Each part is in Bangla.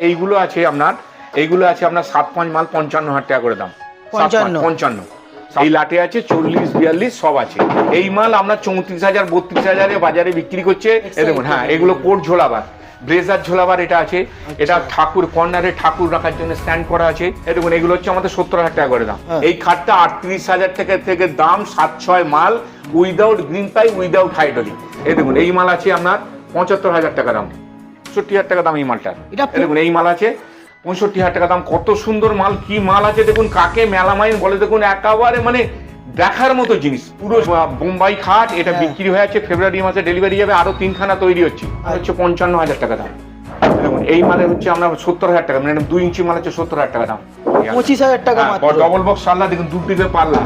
এইগুলো আছে আপনার 7-5 মাল 55,000 টাকা করে দাম। 55 এই লাটে আছে 40-42 সব আছে। এই মাল আমরা 34,000-32,000 বাজারে বিক্রি করছে। দেখুন, হ্যাঁ, এগুলো কোট ঝোলাবার, ব্লেজার ঝোলাবার এটা আছে। এটা ঠাকুর কর্নারে ঠাকুর রাখার জন্য স্ট্যান্ড করা আছে। দেখুন, এগুলো হচ্ছে আমাদের 70,000 টাকা করে দাম। এই খাটটা 38,000 টাকা থেকে দাম। 7-6 মাল without green pipe, without hydraulic. এই দেখুন, এই মাল আছে আপনার 75,000 টাকা দাম, 65,000 টাকা দাম এই মালটার। দেখুন, এই মাল আছে 65,000 টাকা দাম। কত সুন্দর মাল, কি মাল আছে দেখুন। কাকে মেলামাইন বলে দেখুন, একেবারে মানে দেখার মতো জিনিস। পুরো বোম্বাই খাট। এটা বিক্রি হয়ে আছে, ফেব্রুয়ারি মাসে ডেলিভারি যাবে। আরো 3খানা তৈরি হচ্ছে, হচ্ছে 55,000 টাকা দাম। দেখুন, এই মালের হচ্ছে আমরা 70,000 টাকা, মানে 2 ইঞ্চি মাল হচ্ছে 70,000 টাকা দাম। 25,000 টাকা ডবল বক্স পাল্লা। দেখুন, 2 টিপে পাল্লা।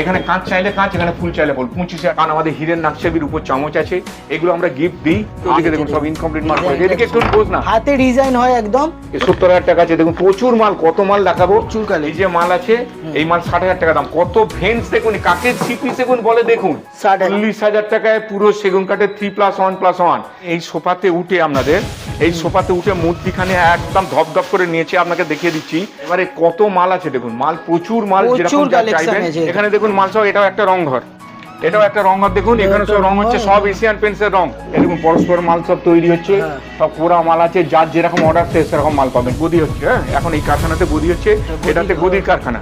এখানে কাঁচ চাইলে কাঁচ, এখানে ফুল চাইলে ফুল। 25,000 কারণ আমাদের হীরের নাকছাবির উপর চামচ আছে, এগুলো আমরা গিফট দিই। তো এদিকে দেখুন সব ইনকমপ্লিট মাল পড়ে। এদিকে একটু বোঝ না, হাতে ডিজাইন হয় একদম। 70,000 টাকা আছে। দেখুন প্রচুর মাল, কত মাল দেখাবো। এই যে মাল আছে, এই মাল 60,000 টাকা দাম। কত ভেন্স দেখুন, কাকে সিপি সেগুন বলে দেখুন। 40,000 টাকায় পুরো সেগুন কাঠের 3+1+1। এই সোফাতে উঠে আপনাদের, এই সোফাতে উঠে মূর্তিখানে একদম ধপধপ করে নিয়েছে, আপনাকে দেখিয়ে দিচ্ছি। এবারে কত মাল আছে দেখুন, মাল প্রচুর মাল, যেরকম চাইবেন। এখানে দেখুন মাল সব, এটাও একটা রং ঘর, এটাও একটা রং ঘর। দেখুন এখানে সব রং হচ্ছে, সব এশিয়ান পেন্টসের রং। দেখুন পরস্পর মাল সব তৈরি হচ্ছে, সব পোড়া মাল আছে। যার যেরকম অর্ডার সেরকম মাল পাবেন। গদি হচ্ছে, হ্যাঁ, এখন এই কারখানাতে গদি হচ্ছে, এটাতে গদির কারখানা।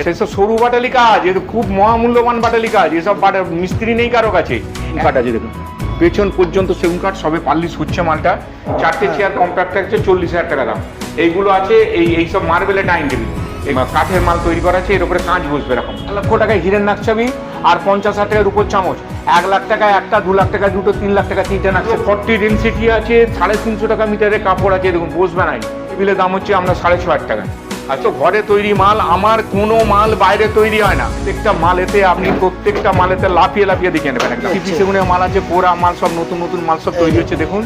সেসব সরু বাটালি কাজ, এটা খুব মহামূল্যবান বাটালি কাজ। এসব মিস্ত্রি নেই কারো কাছে। কাঠ আছে দেখুন, পেছন পর্যন্ত সেগুন কাঠ, সবে পাল্লিশ হচ্ছে মালটা। 4টে চেয়ার কম্প্যাক্ট আছে, 40,000 টাকা দাম। এইগুলো আছে, এইসব মার্বেলের ডাইনিং টেবিল, এই কাঠের মাল তৈরি করা আছে। এর উপরে কাঁচ বসবে এরকম। 1 লক্ষ টাকায় হীরের নাকছাবি, আর 50,000 টাকার উপর চামচ। 1 লাখ টাকায় একটা, 2 লাখ টাকায় দুটো, 3 লাখ টাকা 3টে নাকছে। 40 ডেনসিটি আছে, 350 টাকা মিটারে কাপড় আছে। দেখুন বসবে নাই। টেবিলের দাম হচ্ছে আমরা 6,500 টাকা। আচ্ছা, ঘরে তৈরি মাল, আমার কোনো মাল বাইরে তৈরি হয় না। প্রত্যেকটা মালেতে আপনি প্রত্যেকটা মালেতে লাফিয়ে লাফিয়ে দেখে নেবেন। একটা সিপি সেগুনের মাল আছে, পোড়া মাল সব, নতুন নতুন মাল সব তৈরি হচ্ছে। দেখুন,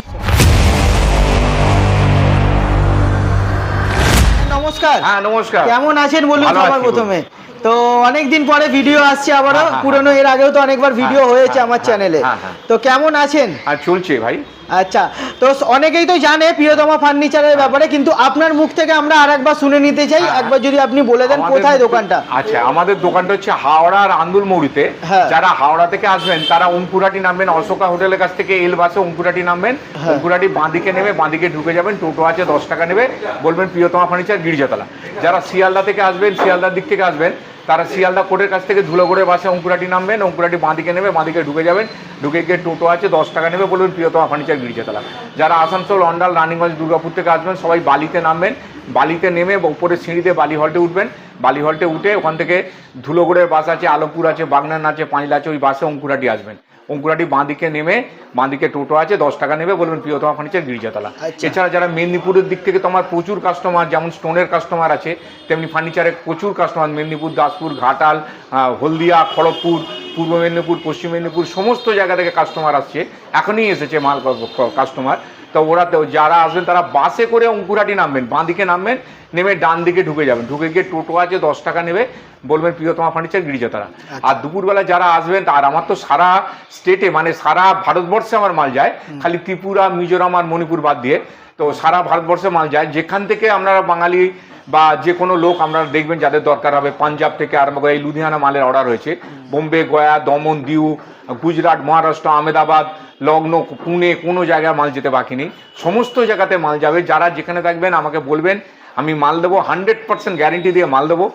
নমস্কার। হ্যাঁ নমস্কার। কেমন আছেন বলুন সবার প্রথমে? তো অনেকদিন পরে ভিডিও আসছে আবারও। পুরনো, এর আগেও তো অনেকবার ভিডিও হয়েছে আমার চ্যানেলে। তো কেমন আছেন? আর চলছে ভাই। আচ্ছা, তো অনেকেই তো জানে প্রিয়তমা ফার্নিচারের ব্যাপারে, কিন্তু আপনার মুখ থেকে আমরা আরেকবার শুনে নিতে চাই। একবার যদি আপনি বলে দেন কোথায় দোকানটা। আচ্ছা, আমাদের দোকানটা হচ্ছে হাওড়ার আন্দুলমৌড়িতে। যারা হাওড়া থেকে আসবেন তারা অঙ্কুরাটি নামবেন, অশোকা হোটেলের কাছ থেকে এল বাসে অঙ্কুরাটি নামবেন। অঙ্কুরাটি বাঁদিকে নেমে বাঁদিকে ঢুকে যাবেন। টোটো আছে, 10 টাকা নেবে, বলবেন প্রিয়তমা ফার্নিচার গিরিজাতলা। যারা শিয়ালদা থেকে আসবেন, শিয়ালদার দিক থেকে আসবেন, তারা শিয়ালদা কোর্টের কাছ থেকে ধুলোগড়ের বাসে অঙ্কুরাটি নামবেন। অঙ্কুরাটি বাঁদিকে নেবে বাঁদিকে ঢুকে যাবেন। ঢুকে গিয়ে টোটো আছে, 10 টাকা নেবে, বলবেন প্রিয়তমা ফার্নিচার গিরিজাতলা। যারা আসানসোল, অন্ডাল, রানীগঞ্জ, দুর্গাপুর থেকে আসবেন, সবাই বালিতে নামবেন। বালিতে নেমে উপরের সিঁড়িতে বালি হল্টে উঠবেন। বালি হল্টে উঠে ওখান থেকে ধুলোগড়ের বাস আছে, আলোপুর আছে, বাগনান আছে, পাঁচলা আছে, ওই বাসে অঙ্কুরাটি আসবেন। অঙ্কুরাটি বাঁদিকে নেমে বাঁদিকে টোটো আছে, 10 টাকা নেবে, বলবেন প্রিয়তমা ফার্নিচার গিরিজাতলা। এছাড়া যারা মেদিনীপুরের দিক থেকে, তোমার প্রচুর কাস্টমার, যেমন স্টোনের কাস্টমার আছে, তেমনি ফার্নিচারের প্রচুর কাস্টমার। মেদিনীপুর, দাসপুর, ঘাটাল, হলদিয়া, খড়গপুর, পূর্ব মেদিনীপুর, পশ্চিম মেদিনীপুর, সমস্ত জায়গা থেকে কাস্টমার আসছে। এখনই এসেছে মাল কাস্টমার। তো ওরা যারা আসবেন তারা বাসে করে অঙ্কুরাটি নামবেন, বাঁদিকে নামবেন, নেমে ডান দিকে ঢুকে যাবেন। ঢুকে গিয়ে টোটো আছে, 10 টাকা নেবে, বলবেন প্রিয়তমা ফার্নিচার গিরিজাতলা। আর দুপুরবেলা যারা আসবেন, আর আমার তো সারা স্টেটে, মানে সারা ভারতবর্ষে আমার মাল যায়, খালি ত্রিপুরা, মিজোরাম আর মণিপুর বাদ দিয়ে। তো সারা ভারতবর্ষে মাল যায়। যেখান থেকে আপনারা বাঙালি বা যে কোনো লোক আপনারা দেখবেন যাদের দরকার হবে, পাঞ্জাব থেকে আরম্ভ করে এই লুধিয়ানা মালের অর্ডার হয়েছে, বোম্বে, গয়া, দমন, দিউ, গুজরাট, মহারাষ্ট্র, আহমেদাবাদ, লখনৌ, পুনে, কোনো জায়গায় মাল যেতে বাকি নেই। সমস্ত জায়গাতে মাল যাবে। যারা যেখানে থাকবেন আমাকে বলবেন, আমি মাল দেবো, 100% গ্যারেন্টি দিয়ে মাল দেবো।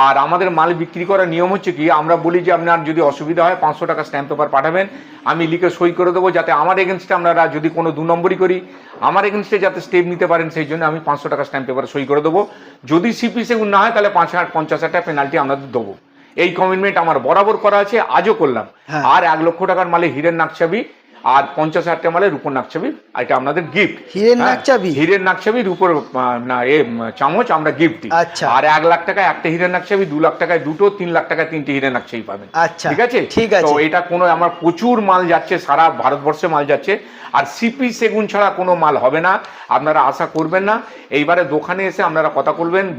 আর আমাদের মাল বিক্রি করার নিয়ম হচ্ছে কি, আমরা বলি যে আপনার যদি অসুবিধা হয় 500 টাকা স্ট্যাম্প পেপার পাঠাবেন, আমি লিখে সই করে দেবো, যাতে আমার এগেনস্টে আপনারা যদি কোনো 2 নম্বরই করি, আমার এগেনস্টে যাতে স্টেপ নিতে পারেন, সেই জন্য আমি 500 টাকা স্ট্যাম্প পেপারে সই করে দেবো। যদি সিপি সেগুন না হয়, তাহলে 50,000 টাকা পেনাল্টি আপনাদের দেবো। এই কমিটমেন্ট আমার বরাবর করা আছে, আজও করলাম। আর 1 লক্ষ টাকার মালে হীরের নাকছাবি, আর 50,000 টাকা মালে রূপোর নাকছাবি, এটা আপনাদের গিফট। হীরের নাকছাবির উপর না চামচ আমরা গিফট দিই। আর 1 লাখ টাকায় একটা হীরের নাকছাবি, 2 লাখ টাকায় দুটো, 3 লাখ টাকায় 3টে হীরের নাকছাবি পাবেন। ঠিক আছে? তো এটা কোনো, আমার প্রচুর মাল যাচ্ছে, সারা ভারতবর্ষে মাল যাচ্ছে। আর সিপি সেগুন ছাড়া কোনো মাল হবে না, আপনারা আশা করবেন না। এইবারে দোকানে এসে আপনারা কথা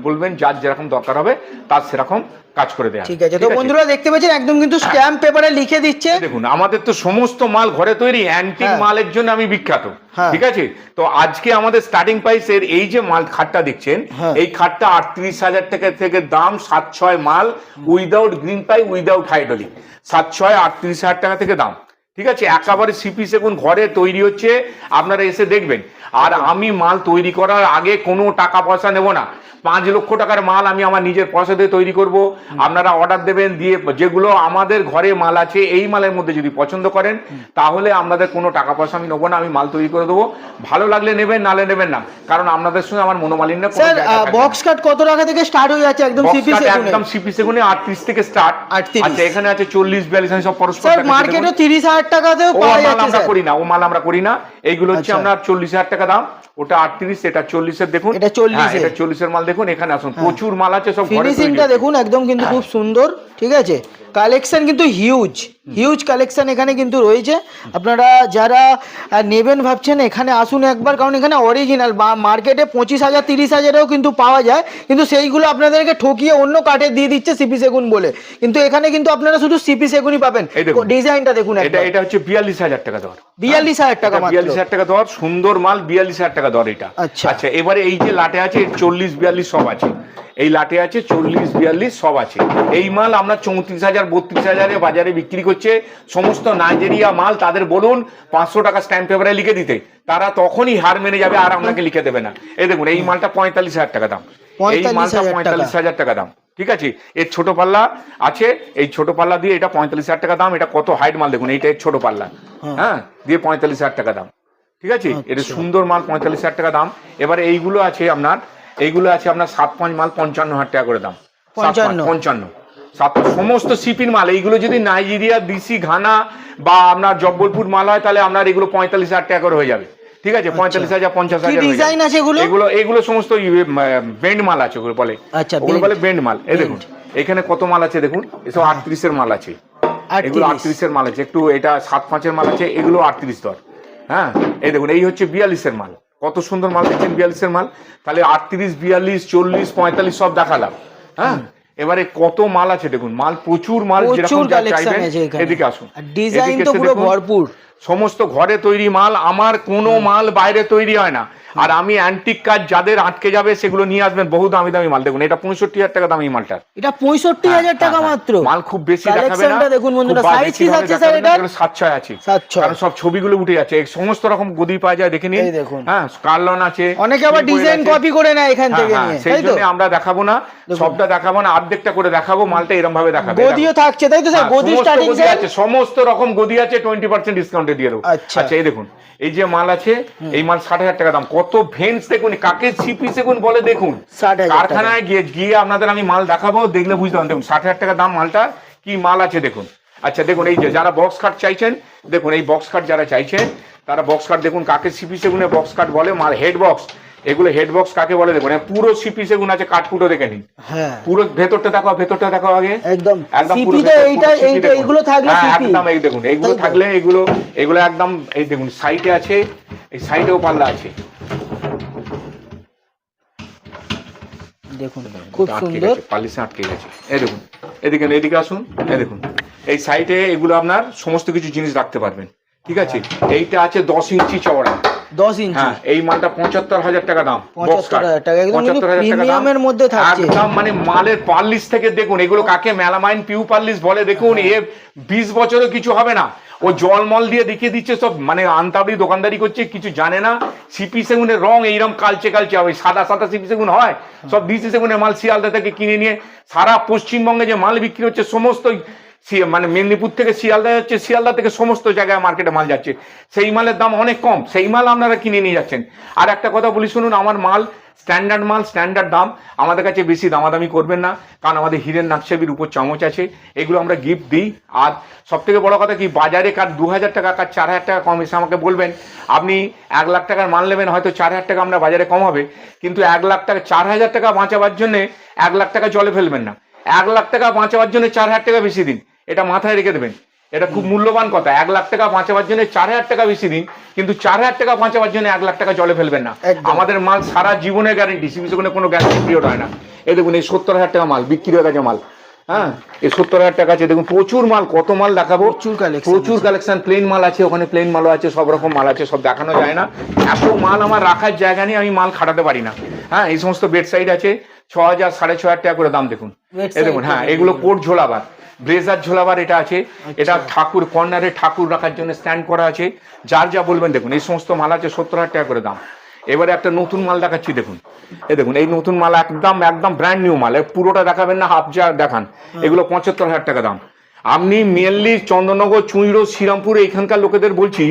বলবেন, যার যেরকম দরকার হবে তার সেরকম কাজ করে দেয়া। ঠিক আছে, তো বন্ধুরা দেখতে পাচ্ছেন একদম কিন্তু স্ট্যাম্প পেপারে লিখে দিচ্ছে। দেখুন আমাদের তো সমস্ত মাল ঘরে তৈরি, অ্যান্টিক মালের জন্য আমি বিখ্যাত, ঠিক আছে। তো আজকে আমাদের স্টার্টিং প্রাইসের এই যে মাল খাটটা দেখছেন, এই খাটটা 38,000 টাকা থেকে দাম, 7-6 মাল উইদাউট গ্রিন পাই, উইদাউট হাইড্রোলিক, 7-6 38,000 টাকা থেকে দাম, ঠিক আছে। একেবারে সিপি সেগুন ঘরে তৈরি হচ্ছে, আপনারা এসে দেখবেন। আর আমি মাল তৈরি করার আগে কোনো টাকা পয়সা নেব না। 5 লক্ষ টাকার মাল আমি আমার নিজের পয়সা দিয়ে তৈরি করব, আপনারা অর্ডার দেবেন, দিয়ে যেগুলো আমাদের ঘরে মাল আছে এই মালের মধ্যে যদি পছন্দ করেন তাহলে আপনাদের কোনো টাকা পয়সা আমি নেবো না, আমি মাল তৈরি করে দেবো। ভালো লাগলে নেবেন, নালে নেবেন না, কারণ আপনাদের সঙ্গে আমার মনোমালিন্য। স্যার বক্স কাট কত টাকা থেকে স্টার্ট হয়ে যাচ্ছে? একদম সিপি সেগুনে, একদম সিপি সেগুনে 38 থেকে স্টার্ট। আচ্ছা এখানে আছে 40-42 সব পরস্পর। স্যার মার্কেটে 30,000 টাকাতেও পাওয়া যাচ্ছে। আমরা করি না, ও মাল আমরা করি না। এইগুলো হচ্ছে আপনার 40,000 টাকা দাম, ওটা 38, এটা 40 এর। দেখুন এটা 40 এর মাল, দেখুন এখানে আসুন, প্রচুর মাল আছে সব। ফিনিশিংটা দেখুন একদম কিন্তু খুব সুন্দর, ঠিক আছে। কালেকশন কিন্তু হিউজ কালেকশন এখানে কিন্তু রয়েছে। আপনারা যারা নেবেন ভাবছেন এখানে আসুন একবার, কারণ এখানে অরিজিনাল মার্কেটে 25,000 30,000এও কিন্তু পাওয়া যায়, কিন্তু সেইগুলো আপনাদেরকে ঠকিয়ে অন্য কাঠে দিয়ে দিচ্ছে সিপি সেগুন বলে। কিন্তু এখানে কিন্তু আপনারা শুধু সিপি সেগুনই পাবেন। ডিজাইনটা দেখুন, এটা হচ্ছে 42,000 টাকা দর, 42,000 টাকা, 42,000 টাকা দর, সুন্দর মাল, 42,000 টাকা দর এটা। আচ্ছা এবারে এই যে লাটে আছে 40-42 সব আছে, এই লাটে আছে 40-42 সব আছে। এই মাল আমরা 34,000 32,000 বাজারে বিক্রি করছে। সমস্ত নাইজেরিয়া মাল, তাদের বলুন 500 টাকা স্ট্যাম্প পেপারে লিখে দিতে, তারা তখনই হার মেনে যাবে আর আপনাকে লিখে দেবে না। এই দেখুন এই মালটা 45,000 টাকা দাম, এই মালটা 45,000 টাকা দাম, ঠিক আছে। এর ছোট পাল্লা আছে, এই ছোট পাল্লা দিয়ে এটা 45,000 টাকা দাম। এটা কত হাইট মাল দেখুন, এইটা ছোট পাল্লা, হ্যাঁ, দিয়ে 45,000 টাকা দাম, ঠিক আছে। এটা সুন্দর মাল, 45,000 টাকা দাম। এবারে এইগুলো আছে আপনার, এইগুলো আছে আপনার 7-5 মাল 55,000 টাকা করে দাম, 55 সমস্ত সিপির মাল। এইগুলো যদি নাইজেরিয়া, দিসি, ঘানা বা আপনার জব্বলপুর মাল হয় তাহলে আপনার এগুলো 45,000 টাকা করে হয়ে যাবে, ঠিক আছে। 45,000 50,000 ডিজাইন আছে এগুলো সমস্ত বেন্ড মাল আছে, ওগুলো বলে, ওগুলো বলে বেন্ড মাল। এই দেখুন এখানে কত মাল আছে দেখুন, এসব 38 এর মাল আছে, এগুলো 38 এর মাল আছে। একটু এটা 7-5 এর মাল আছে, এগুলো 38 দর, হ্যাঁ। এই দেখুন এই হচ্ছে 42 এর মাল, কত সুন্দর মাল দেখছেন, 42 এর মাল। তাহলে 38, 42, 40, 45 সব দেখালাম, হ্যাঁ। এবারে কত মাল আছে দেখুন, মাল প্রচুর মাল, যেরকম চাইবেন। এদিকে আসুন, ডিজাইন তো পুরো ভরপুর, সমস্ত ঘরে তৈরি মাল, আমার কোনো মাল বাইরে তৈরি হয় না। আর আমি অ্যান্টিক কাজ যাদের আটকে যাবে সেগুলো নিয়ে আসবেন, বহু দামি দামি মাল। দেখুন এটা 65,000 টাকা দামি মালটা, এটা 65,000 টাকা মাত্র। মাল খুব বেশি দেখাবে না, দেখুন বন্ধুরা, সাইজ কি আছে স্যার? এটা 7-6 আছে, কারণ সব ছবিগুলো উঠে যাচ্ছে, সমস্ত রকম গদি পাওয়া যায়, দেখে নিন। হ্যাঁ স্কারলন আছে, অনেকে আবার ডিজাইন কপি করে নেয় এখান থেকে নিয়ে, সেই জন্য আমরা দেখাবো না, সবটা দেখাবো না, অর্ধেকটা করে দেখাবো, মালটা এরকম ভাবে দেখাবো। গদিও থাকছে তাই তো স্যার? গদি স্টার্টিং আছে, সমস্ত রকম গদি আছে, 20% ডিসকাউন্টে দিয়ে দেবো। আচ্ছা এই দেখুন এই যে মাল আছে, এই মাল 60,000 টাকা দাম। কত ভেন্স দেখুন, কাকে সিপি সেগুন বলে দেখুন। কারখানায় গিয়ে আপনাদের আমি মাল দেখাবো, দেখলে বুঝতে পারবেন। দেখুন 60,000 টাকা দাম মালটা, কি মাল আছে দেখুন। আচ্ছা দেখুন এই যে যারা বক্স কাট চাইছেন, দেখুন এই বক্স কাট যারা চাইছেন তারা বক্স কাট দেখুন, কাকে সিপি সেগুনে বক্স কাট বলে, মাল হেড বক্স। এগুলো হেড বক্স কাকে বলে দেখুন, পুরো সিপি সেগুন আছে, কাঠকুটো দেখে নিন। হ্যাঁ পুরো ভেতরটা দেখাও, ভেতরটা দেখাও আগে, একদম একদম পুরো এইগুলো থাকলে একদম এই দেখুন, এইগুলো থাকলে এগুলো একদম এই দেখুন সাইডে আছে, এই সাইডেও পাল্লা আছে, দেখুন খুব সুন্দর, পালিশে আটকে গেছে। এই দেখুন এদিকে আসুন, এই দেখুন এই সাইডে এগুলো আপনার সমস্ত কিছু জিনিস রাখতে পারবেন, ঠিক আছে। এইটা আছে 10 ইঞ্চি চওড়া, 10 ইঞ্চি, হ্যাঁ। এই মালটা 75,000 টাকা দাম, 75,000 টাকা, একদম প্রিমিয়ামের মধ্যে থাকছে একদম। মানে মালের পার্লিশ থেকে দেখুন, এগুলো কাকে মেলামাইন পিউ পার্লিশ বলে দেখুন। এ 20 বছরও কিছু হবে না, ও জলমল দিয়ে দেখিয়ে দিচ্ছে সব, মানে আনতাবড়ি দোকানদারি করছে, কিছু জানে না। সিপি সেগুনের রং এইরকম কালচে হবে, সাদা সাদা সিপি সেগুন হয়, সব ডিসি সেগুনের মাল শিয়ালদা থেকে কিনে নিয়ে সারা পশ্চিমবঙ্গে যে মাল বিক্রি হচ্ছে সমস্ত, মানে মেদিনীপুর থেকে শিয়ালদা যাচ্ছে, শিয়ালদা থেকে সমস্ত জায়গায় মার্কেটে মাল যাচ্ছে, সেই মালের দাম অনেক কম, সেই মাল আপনারা কিনে নিয়ে যাচ্ছেন। আর একটা কথা বলি শুনুন, আমার মাল স্ট্যান্ডার্ড মাল, স্ট্যান্ডার্ড দাম, আমাদের কাছে বেশি দামাদামি করবেন না, কারণ আমাদের হীরের নাকছাবির উপর চামচ আছে, এগুলো আমরা গিফট দিই। আর সব থেকে বড় কথা কি, বাজারে কার 2,000 টাকা কার 4,000 টাকা কম এসে আমাকে বলবেন, আপনি 1 লাখ টাকার মাল নেবেন, হয়তো 4,000 টাকা আমরা বাজারে কম হবে, কিন্তু 1 লাখ টাকা 4,000 টাকা বাঁচাবার জন্য 1 লাখ টাকা জলে ফেলবেন না, 1 লাখ টাকা বাঁচাবার জন্য 4,000 টাকা বেশি দিন, এটা মাথায় রেখে দেবেন, এটা খুব মূল্যবান কথা। 1 লাখ টাকা বাঁচাবার জন্য 4,000 টাকা বেশি দিন, কিন্তু 4,000 টাকা বাঁচাবার জন্য 1 লাখ টাকা জলে ফেলবেন না। আমাদের মাল সারা জীবনের গ্যারেন্টি, সিপি সেগুনে কোনো গ্যারেন্টি পিরিয়ড হয় না। এই দেখুন এই 70,000 টাকা মাল বিক্রি হয়ে গেছে মাল, হ্যাঁ এই 70,000 টাকা আছে। দেখুন প্রচুর মাল, কত মাল দেখাবো, প্রচুর কালেকশন। প্লেন মাল আছে, ওখানে প্লেন মালও আছে, সব রকম মাল আছে, সব দেখানো যায় না, এত মাল আমার রাখার জায়গা নেই, আমি মাল খাটাতে পারি না। হ্যাঁ এই সমস্ত বেড সাইড আছে 6,000 6,500 টাকা করে দাম। দেখুন এই দেখুন, হ্যাঁ এগুলো কোট ঝোলাবার, ব্লেজার ঝোলাবার এটা আছে, এটা ঠাকুর কর্নারে ঠাকুর রাখার জন্য স্ট্যান্ড করা আছে, যার যা বলবেন। দেখুন এই সমস্ত মাল আছে 70,000 টাকা করে দাম। এবারে একটা নতুন মাল দেখাচ্ছি, দেখুন এই দেখুন এই নতুন মাল, একদম একদম ব্র্যান্ড নিউ মাল, পুরোটা দেখাবেন না, হাফ যা দেখান। এগুলো 75,000 টাকা দাম। আপনি মেনলি চন্দননগর, চুঁইড়ো, শ্রীরামপুর এখানকার লোকেদের বলছি,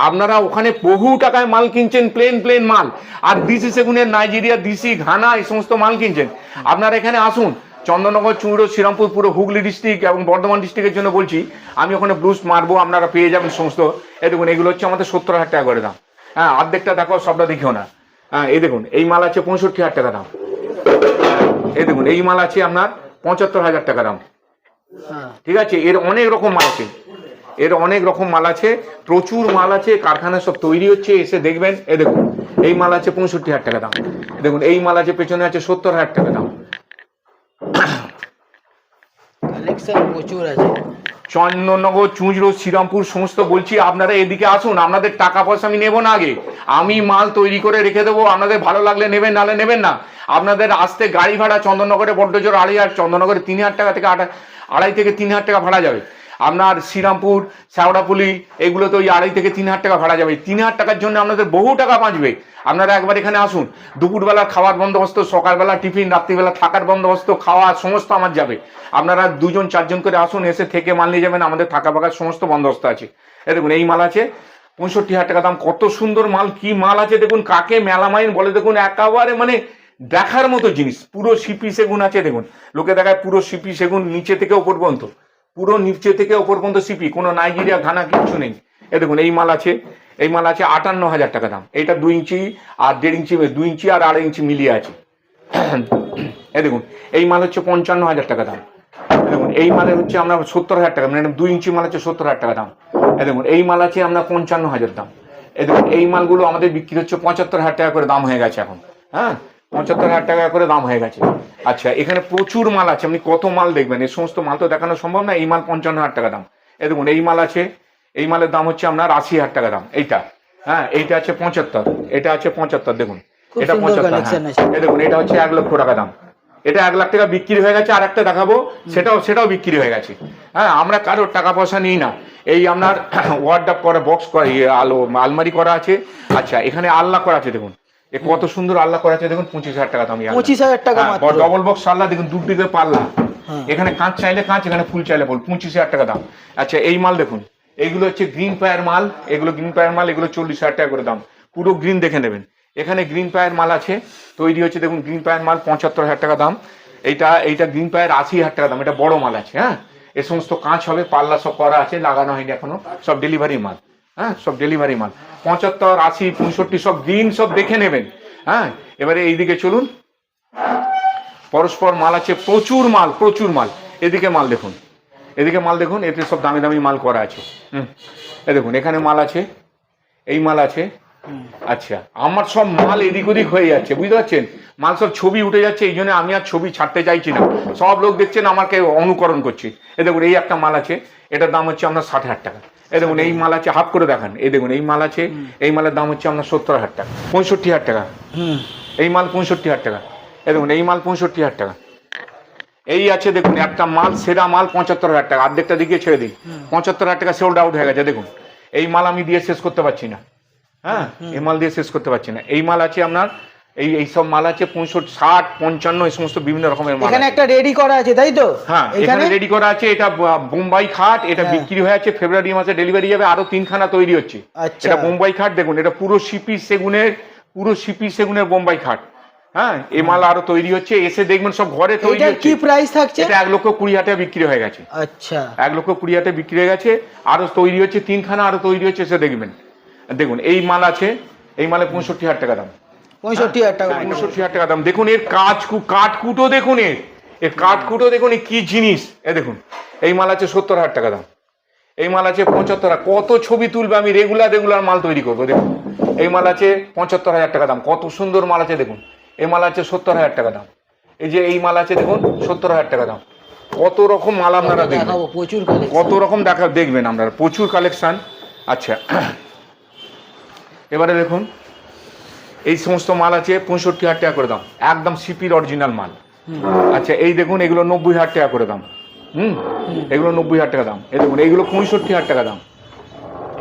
আপনারা ওখানে বহু টাকায় মাল কিনছেন, প্লেন প্লেন মাল, আর দিশি সেগুনের, নাইজেরিয়া, দিশি, ঘানা, এই সমস্ত মাল কিনছেন। আপনারা এখানে আসুন, চন্দননগর, চুঁইড়ো, শ্রীরামপুর, পুরো হুগলি ডিস্ট্রিক্ট এবং বর্ধমান ডিস্ট্রিক্টের জন্য বলছি, আমি ওখানে ব্লুস্ট মারবো, আপনারা পেয়ে যাবেন সমস্ত। এই দেখুন এগুলো হচ্ছে আমাদের 70,000 টাকা করে দাম। হ্যাঁ অর্ধেকটা দেখো, সবটা দেখিও না। হ্যাঁ এই দেখুন এই মাল আছে 65,000 টাকা দাম। এই দেখুন এই মাল আছে আপনার 75,000 টাকা দাম। ঠিক আছে, এর অনেক রকম মাল আছে, এর অনেক রকম মাল আছে, প্রচুর মাল আছে, কারখানায় সব তৈরি হচ্ছে, এসে দেখবেন। এই দেখুন এই মাল আছে 65,000 টাকা দাম। দেখুন এই মাল আছে, পেছনে আছে 70,000 টাকা দাম। কালেকশন প্রচুর আছে। চন্দননগর, চুঁচড়ো, শ্রীরামপুর সমস্ত বলছি, আপনারা এদিকে আসুন, আপনাদের টাকা পয়সা আমি নেবো না, আগে আমি মাল তৈরি করে রেখে দেবো, আপনাদের ভালো লাগলে নেবেন, নাহলে নেবেন না। আপনাদের আসতে গাড়ি ভাড়া চন্দননগরে বড্ড জোর 2,500, চন্দননগরে 3,000 টাকা থেকে 2.5 থেকে 3,000 টাকা ভাড়া যাবে। আপনার শ্রীরামপুর, শ্যাওড়াপুলি এগুলো তো ওই 2.5 থেকে 3,000 টাকা ভাড়া যাবে। 3,000 টাকার জন্য আপনাদের বহু টাকা বাঁচবে। আপনারা একবার এখানে আসুন, দুপুরবেলা খাওয়ার বন্দোবস্ত, সকালবেলা টিফিন, রাত্রিবেলা থাকার বন্দোবস্ত, খাওয়া সমস্ত আমার যাবে। আপনারা 2জন 4জন করে আসুন, এসে থেকে মাল নিয়ে যাবেন, আমাদের থাকা পাকার সমস্ত বন্দোবস্ত আছে। এই দেখুন এই মাল আছে 65,000 টাকা দাম। কত সুন্দর মাল, কি মাল আছে দেখুন, কাকে মেলামাইন বলে দেখুন, একেবারে মানে দেখার মতো জিনিস। পুরো সিপি সেগুন আছে, দেখুন লোকে দেখায় পুরো সিপি সেগুন, নিচে থেকে ওপর পর্যন্ত, পুরো নিচে থেকে ওপর পর্যন্ত সিপি, কোনো নাইজেরিয়া, ঘানা কিচ্ছু নেই। এই দেখুন এই মাল আছে, এই মাল আছে 58,000 টাকা দাম। এইটা 2 ইঞ্চি আর 1.5 ইঞ্চি, 2 ইঞ্চি আর 2.5 ইঞ্চি মিলিয়ে আছে। এই দেখুন এই মাল হচ্ছে 55,000 টাকা দাম। দেখুন এই মালের হচ্ছে আমরা 70,000 টাকা, মানে 2 ইঞ্চি মাল হচ্ছে 70,000 টাকা দাম। এই দেখুন এই মাল আছে আমরা 55,000 দাম। এই দেখুন এই মালগুলো আমাদের বিক্রি হচ্ছে 75,000 টাকা করে দাম হয়ে গেছে এখন। হ্যাঁ 75,000 টাকা করে দাম হয়ে গেছে। আচ্ছা এখানে প্রচুর মাল আছে, আপনি কত মাল দেখবেন, এই সমস্ত মাল তো দেখানো সম্ভব না। এই মাল 55,000 টাকা দাম। এই দেখুন এই মাল আছে, এই মালের দাম হচ্ছে আপনার 80,000 টাকা দাম। এইটা হ্যাঁ এইটা আছে 75, এটা আছে 75, দেখুন এটা 75। এই দেখুন এটা হচ্ছে 1 লক্ষ টাকা দাম। এটা 1 লাখ টাকা বিক্রি হয়ে গেছে। আর একটা দেখাবো, সেটাও বিক্রি হয়ে গেছে। হ্যাঁ আমরা কারোর টাকা পয়সা নিই না। এই আপনার ওয়ার্ডাপ করা, বক্স করা, আলমারি করা আছে। আচ্ছা এখানে আল্লাহ করা আছে, দেখুন এ কত সুন্দর আল্লাহ করা আছে, দেখুন 25,000 টাকা দাম। 25,000 টাকা মাত্র। ডবল বক্স আল্লাহ, দেখুন দুদিকে পাল্লা, এখানে কাঁচ চাইলে কাঁচ, এখানে ফুল চাইলে ফুল, 25,000 টাকা দাম। আচ্ছা এই মাল দেখুন, এইগুলো হচ্ছে গ্রিন পায়ের মাল, এগুলো গ্রিন পায়ের মাল, এগুলো 40,000 টাকা করে দাম। পুরো গ্রিন দেখে নেবেন। এখানে গ্রিন পায়ের মাল আছে, তৈরি হচ্ছে, দেখুন গ্রিন পায়ের মাল 75,000 টাকা দাম। এইটা গ্রিন পায়ের 80,000 টাকা দাম। এটা বড় মাল আছে। হ্যাঁ এ সমস্ত কাঁচ হবে, পাল্লা সব করা আছে, লাগানো হয়নি এখনো, সব ডেলিভারি মাল। হ্যাঁ সব ডেলিভারি মাল, 75, 80, 65 সব গ্রিন, সব দেখে নেবেন। হ্যাঁ এবারে এইদিকে চলুন, পরস্পর মাল আছে, প্রচুর মাল, প্রচুর মাল। এদিকে মাল দেখুন, এদিকে মাল দেখুন, এতে সব দামি দামি মাল করা আছে। এই দেখুন এখানে মাল আছে, এই মাল আছে। আচ্ছা আমার সব মাল এদিক ওদিক হয়ে যাচ্ছে, বুঝতে পারছেন, মাল সব ছবি উঠে যাচ্ছে, এই জন্য আমি আর ছবি ছাড়তে চাইছি না। সব লোক দেখছেন আমাকে অনুকরণ করছে। এই দেখুন এই একটা মাল আছে, এটার দাম হচ্ছে আপনার 60,000 টাকা। এই দেখুন এই মাল আছে, হাফ করে দেখান। এই দেখুন এই মাল আছে, এই মালের দাম হচ্ছে আপনার 70,000 টাকা, 65,000 টাকা। এই মাল 65,000 টাকা। এই দেখুন এই মাল 65,000 টাকা। এই আছে দেখুন একটা মাল, সেরা মাল 75,000 টাকা। অর্ধেকটা দিকে ছেড়ে দিই, 75,000 টাকা সোল্ড আউট হয়ে গেছে। দেখুন এই মাল আমি দিয়ে শেষ করতে পারছি না। হ্যাঁ এই মাল দিয়ে শেষ করতে পারছি না। এই মাল আছে আপনার, এই সব মাল আছে 65, 60, 55, এই সমস্ত বিভিন্ন রকমের মাল। এখানে একটা রেডি করা আছে, তাই তো? হ্যাঁ এখানে রেডি করা আছে। এটা বোম্বাই খাট, এটা বিক্রি হয়ে আছে, ফেব্রুয়ারি মাসে ডেলিভারি যাবে, আরো 3খানা তৈরি হচ্ছে। এটা বোম্বাই খাট, দেখুন এটা পুরো সিপি সেগুনের বোম্বাই খাট। হ্যাঁ এই মাল আরো তৈরি হচ্ছে, এসে দেখবেন সব ঘরে তৈরি হচ্ছে। কি প্রাইস থাকছে? এটা 1,20,000 টাকা বিক্রি হয়ে গেছে। আচ্ছা 1,20,000 টাকা বিক্রি হয়ে গেছে, আরো তৈরি হচ্ছে, 3খানা আরো তৈরি হচ্ছে, এসে দেখবেন। দেখুন এই মাল আছে, এই মালে 65,000 টাকা দাম। 65,000 টাকা, 65,000 টাকা দাম। দেখুন এর কাঠকুটো দেখুন, এর কাঠকুটো দেখুন কি জিনিস। এ দেখুন এই মাল আছে 70,000 টাকা দাম। এই মাল আছে 75,000। কত ছবি তুলবে, আমি রেগুলার মাল তৈরি করবো। দেখুন এই মাল আছে 75,000 টাকা দাম। কত সুন্দর মাল আছে দেখুন। এই মাল আছে 70,000 টাকা দাম। এই যে এই মাল আছে দেখুন 70,000 টাকা দাম। কত রকম মাল আপনারা দেখবেন, প্রচুর কত রকম দেখবেন আপনারা, প্রচুর কালেকশন। আচ্ছা এবারে দেখুন এই সমস্ত মাল আছে 65,000 টাকা করে দাম, একদম সিপির অরিজিনাল মাল। আচ্ছা এই দেখুন এগুলো 90,000 টাকা করে দাম। এগুলো 90,000 টাকা দাম। এই দেখুন এইগুলো 65,000 টাকা দাম।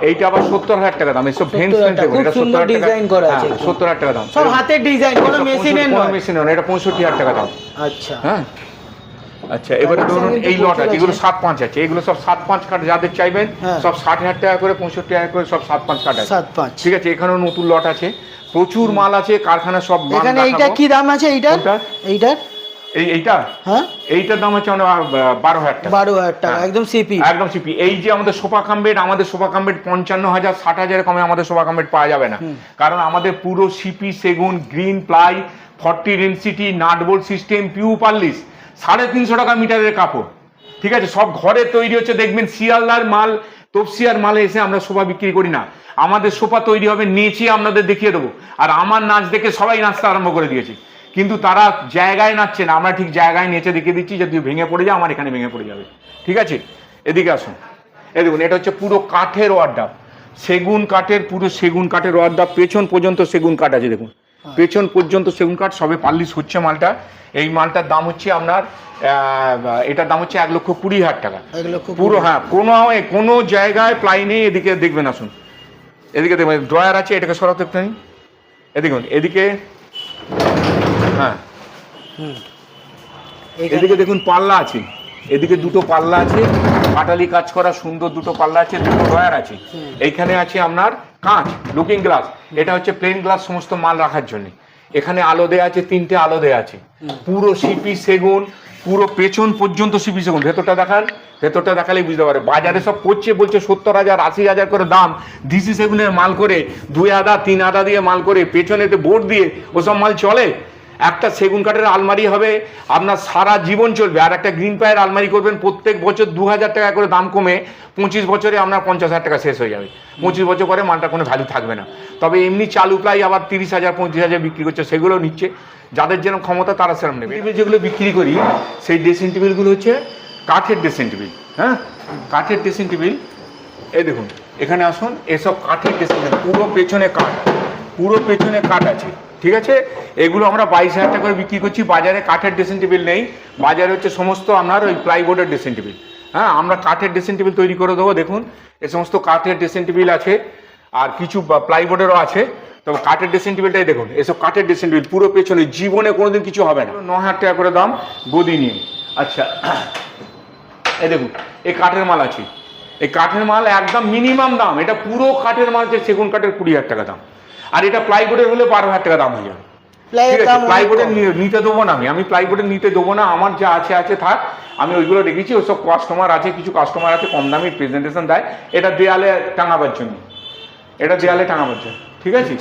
এইটা আবার 70,000 টাকা দাম। এসব ভেন্স দেখুন, এটা 70,000 ডিজাইন করা আছে, 70,000 টাকা দাম। সব হাতের ডিজাইন, কোনো মেশিনের নয়, মেশিনের নয়। এটা 65,000 টাকা দাম। আচ্ছা হ্যাঁ আচ্ছা এবারে ধরুন এই লট আছে, এগুলো 7-5 আছে, এগুলো সব 7-5 কাঠ যাদের চাইবেন সব 60,000 টাকা করে, 65,000 করে সব 7-5 কাঠ আছে। 7-5 ঠিক আছে, এখানেও নতুন লট আছে, প্রচুর মাল আছে, কারখানা সব। এখানে এইটা কি দাম আছে? এইটার এইটা হ্যাঁ এইটার দাম হচ্ছে 12,000 টাকা। 12,000 টাকা, একদম সিপি, একদম সিপি। এই যে আমাদের সোফা কাম্বেড, আমাদের সোফা কাম্বেড 55,000 60,000 কমে আমাদের সোফা কাম্বেড পাওয়া যাবে না, কারণ আমাদের পুরো সিপি, সেগুন, green ply, 40 density, nut bolt system, PU polish, 350 টাকা মিটারের কাপড়। ঠিক আছে, সব ঘরে তৈরি হচ্ছে। দেখবেন শিয়ালদার মাল, তপসিয়ার মালে এসে আমরা সোফা বিক্রি করি না, আমাদের সোফা তৈরি হবে নেচে আপনাদের দেখিয়ে দেবো। আর আমার নাচ দেখে সবাই নাচতে আরম্ভ করে দিয়েছে, কিন্তু তারা জায়গায় নাচছে না, আমরা ঠিক জায়গায় নেচে দেখিয়ে দিচ্ছি, যদি ভেঙে পড়ে যায় আমার এখানে ভেঙে পড়ে যাবে। ঠিক আছে, এদিকে আসুন। এই দেখুন এটা হচ্ছে পুরো কাঠের ওয়ার্ডাব, সেগুন কাঠের, পুরো সেগুন কাঠের ওয়ার্ডাব, পেছন পর্যন্ত সেগুন কাঠ আছে। দেখুন পেছন পর্যন্ত সেগুন কাঠ, সবে পার্লিশ হচ্ছে মালটা। এই মালটার দাম হচ্ছে আপনার এটার দাম হচ্ছে 1,20,000 টাকা পুরো। হ্যাঁ, কোনো জায়গায় প্লাই নেই। এদিকে দেখবেন, আসুন এদিকে দেখবেন ড্রয়ার আছে, এটাকে সরাতে নেই। এদিকে এদিকে হ্যাঁ এদিকে দেখুন পাল্লা আছে, এদিকে দুটো পাল্লা আছে, পাটালি কাজ করা সুন্দর দুটো পাল্লা আছে, দুটো ড্রয়ার আছে। এইখানে আছে আপনার কাঁচ, লুকিং গ্লাস, এটা হচ্ছে প্লেন গ্লাস সমস্ত মাল রাখার জন্য। এখানে আলো দেয়া আছে, 3টে আলো দেয়া আছে, পুরো সিপি সেগুন, পুরো পেছন পর্যন্ত সিপি সেগুন। ভেতরটা দেখান, ভেতরটা দেখালেই বুঝতে পারে। বাজারে সব করছে, বলছে 70,000 80,000 করে দাম, ডিসি সেগুনের মাল করে 2 আদা 3 আদা দিয়ে মাল করে, পেছনেতে বোর্ড দিয়ে ওসব মাল চলে। একটা সেগুন কাঠের আলমারি হবে আপনার সারা জীবন চলবে, আর একটা গ্রিন পায়ের আলমারি করবেন প্রত্যেক বছর 2,000 টাকা করে দাম কমে 25 বছরে আপনার 50,000 টাকা শেষ হয়ে যাবে। 25 বছর পরে মালটা কোনো ভ্যালু থাকবে না। তবে এমনি চালু প্লাই আবার 30,000 35,000 বিক্রি করছে, সেগুলো নিচ্ছে, যাদের যেরকম ক্ষমতা তারা সেরকম নেবে। যেগুলো বিক্রি করি সেই ড্রেসিং টেবিলগুলো হচ্ছে কাঠের ড্রেসিং টেবিল। হ্যাঁ, কাঠের ড্রেসিং টেবিল। এই দেখুন এখানে আসুন, এসব কাঠের ড্রেসিং টেবিল, পুরো পেছনে কাঠ, পুরো পেছনে কাঠ আছে। ঠিক আছে, এগুলো আমরা 22,000 টাকা করে বিক্রি করছি। বাজারে কাঠের ড্রেসিং টেবিল নেই, বাজারে হচ্ছে সমস্ত আপনার ওই প্লাইবোর্ডের ড্রেসিং টেবিল। হ্যাঁ, আমরা কাঠের ড্রেসিং টেবিল তৈরি করে দেবো। দেখুন এ সমস্ত কাঠের ড্রেসিং টেবিল আছে, আর কিছু প্লাইবোর্ডেরও আছে। তবে কাঠের ড্রেসিং টেবিলটাই দেখুন, এসব কাঠের ড্রেসিং টেবিল পুরো পেছনে, জীবনে কোনোদিন কিছু হবে না। 9,000 টাকা করে দাম গদি নিয়ে। আচ্ছা এই দেখুন এই কাঠের মাল আছে, এই কাঠের মাল একদম মিনিমাম দাম, এটা পুরো কাঠের মাল হচ্ছে সেগুন কাঠের 20,000 টাকা দাম, আর এটা প্লাইবোর্ডের হলে 12,000 টাকা দাম হয়ে যাবে। প্লাইবোর্ডের নিতে দেবো না, আমি প্লাইবোর্ডের নিতে দেবো না, আমার যা আছে আছে থাক। আমি ওইগুলো রেখেছি, ওইসব কাস্টমার আছে, কিছু কাস্টমার আছে কম দামি প্রেজেন্টেশন দেয়, এটা দেয়ালে টাঙাবার জন্য, এটা দেয়ালে টাঙাবার জন্য। ঠিক আছে,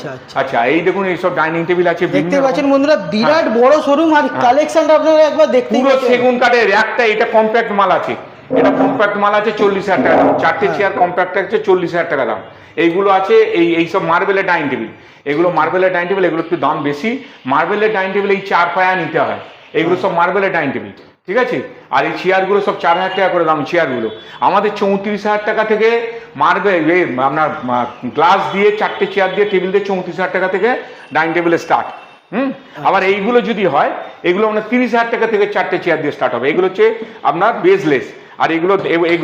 আচ্ছা এই দেখুন এইসব ডাইনিং টেবিল আছে, দেখতে পাচ্ছেন বন্ধুরা বিরাট বড় শোরুম, আর কালেকশনটা আপনারা একবার দেখতে পুরো সেগুন কাঠের। একটা এটা কম্প্যাক্ট মাল আছে, এটা কম্প্যাক্ট মাল আছে 40,000 টাকা দাম, 4টে চেয়ার কম্প্যাক্ট আছে 40,000 টাকা দাম। এইগুলো আছে এইসব মার্বেলের ডাইনিং টেবিল, এগুলো মার্বেলের ডাইনিং টেবিল, এগুলো একটু দাম বেশি। মার্বেলের ডাইনিং টেবিল এই 4 পায়া নিতে হয়, এগুলো সব মার্বেলের ডাইনিং টেবিল। ঠিক আছে, আর এই চেয়ারগুলো সব 4,000 টাকা করে দাম। চেয়ারগুলো আমাদের 34,000 টাকা থেকে মার্বেল আপনার গ্লাস দিয়ে 4টে চেয়ার দিয়ে টেবিল দিয়ে 34,000 টাকা থেকে ডাইনিং টেবিলে স্টার্ট। আবার এইগুলো যদি হয় এগুলো আপনার 30,000 টাকা থেকে 4টে চেয়ার দিয়ে স্টার্ট হবে। এগুলো হচ্ছে আপনার বেসলেস, আর এগুলো